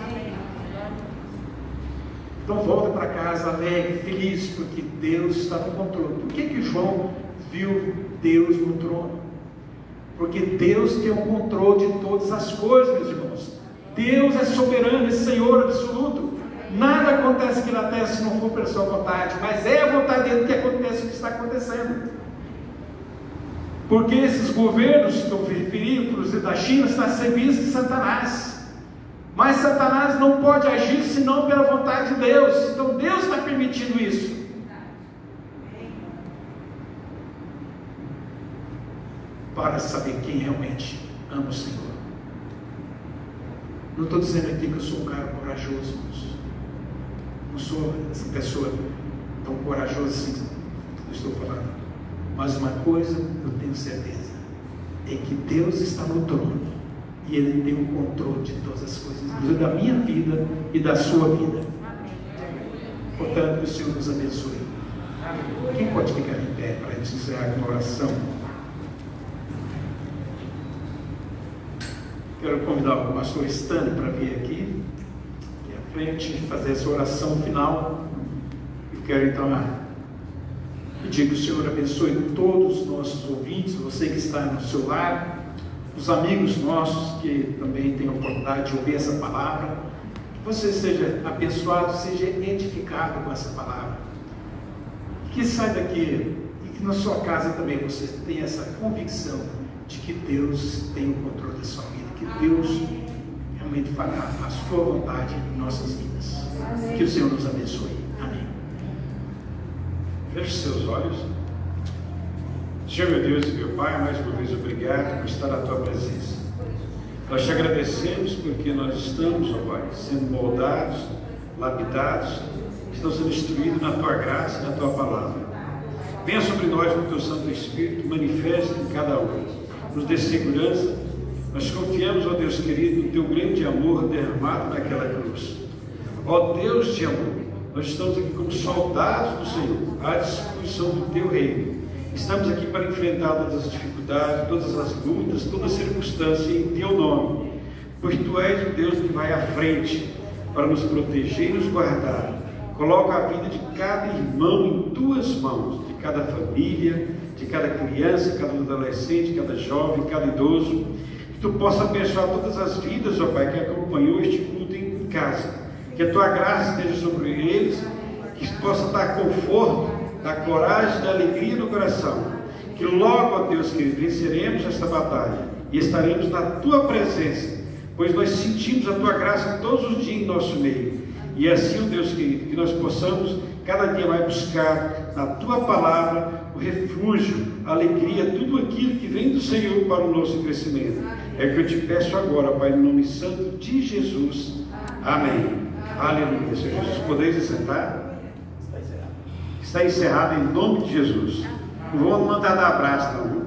Então volta para casa alegre, feliz, porque Deus está no controle. Por que João viu Deus no trono? Porque Deus tem o controle de todas as coisas, meus irmãos. Deus é soberano, é Senhor absoluto. Nada acontece aqui na terra se não for pela sua vontade, mas é a vontade dele que acontece o que está acontecendo. Porque esses governos que eu referi, inclusive da China, estão a serviço de Satanás. Mas Satanás não pode agir senão pela vontade de Deus. Então Deus está permitindo isso. Para saber quem realmente ama o Senhor. Não estou dizendo aqui que eu sou um cara corajoso. Não sou essa pessoa tão corajosa assim que eu estou falando. Mas uma coisa eu tenho certeza: é que Deus está no trono. E Ele tem o controle de todas as coisas, inclusive da minha vida e da sua vida. Portanto, que o Senhor nos abençoe. Quem pode ficar em pé para a gente encerrar com uma oração? Quero convidar o pastor Stanley para vir aqui à frente, fazer essa oração final. Eu quero então pedir que o Senhor abençoe todos os nossos ouvintes, você que está no seu lar, os amigos nossos que também têm a oportunidade de ouvir essa palavra, que você seja abençoado, seja edificado com essa palavra, que saia daqui e que na sua casa também você tenha essa convicção de que Deus tem o controle da sua vida, que Deus realmente fará a sua vontade em nossas vidas. Que o Senhor nos abençoe. Amém. Feche seus olhos. Senhor, meu Deus e meu Pai, mais uma vez obrigado por estar na Tua presença. Nós te agradecemos porque nós estamos, ó Pai, sendo moldados, lapidados, estamos sendo instruídos na Tua graça e na Tua palavra. Venha sobre nós com o Teu Santo Espírito, manifesta em cada um, nos dê segurança. Nós confiamos, ó Deus querido, no Teu grande amor derramado naquela cruz. Ó Deus de amor, nós estamos aqui como soldados do Senhor, à disposição do Teu reino. Estamos aqui para enfrentar todas as dificuldades, todas as lutas, toda circunstância em Teu nome, pois Tu és o Deus que vai à frente para nos proteger e nos guardar. Coloca a vida de cada irmão em Tuas mãos, de cada família, de cada criança, cada adolescente, cada jovem, cada idoso. Que Tu possa abençoar todas as vidas, ó Pai, que acompanhou este culto em casa. Que a Tua graça esteja sobre eles, que possa dar conforto, da coragem, da alegria no coração, que logo, ó Deus querido, venceremos esta batalha e estaremos na Tua presença, pois nós sentimos a Tua graça todos os dias em nosso meio. E assim, ó Deus querido, que nós possamos cada dia mais buscar na Tua palavra o refúgio, a alegria, tudo aquilo que vem do Senhor para o nosso crescimento. É o que eu te peço agora, Pai, no nome santo de Jesus. Amém. Aleluia. Senhor Jesus, podeis sentar? Está encerrado em nome de Jesus. Não vou mandar dar abraço, não.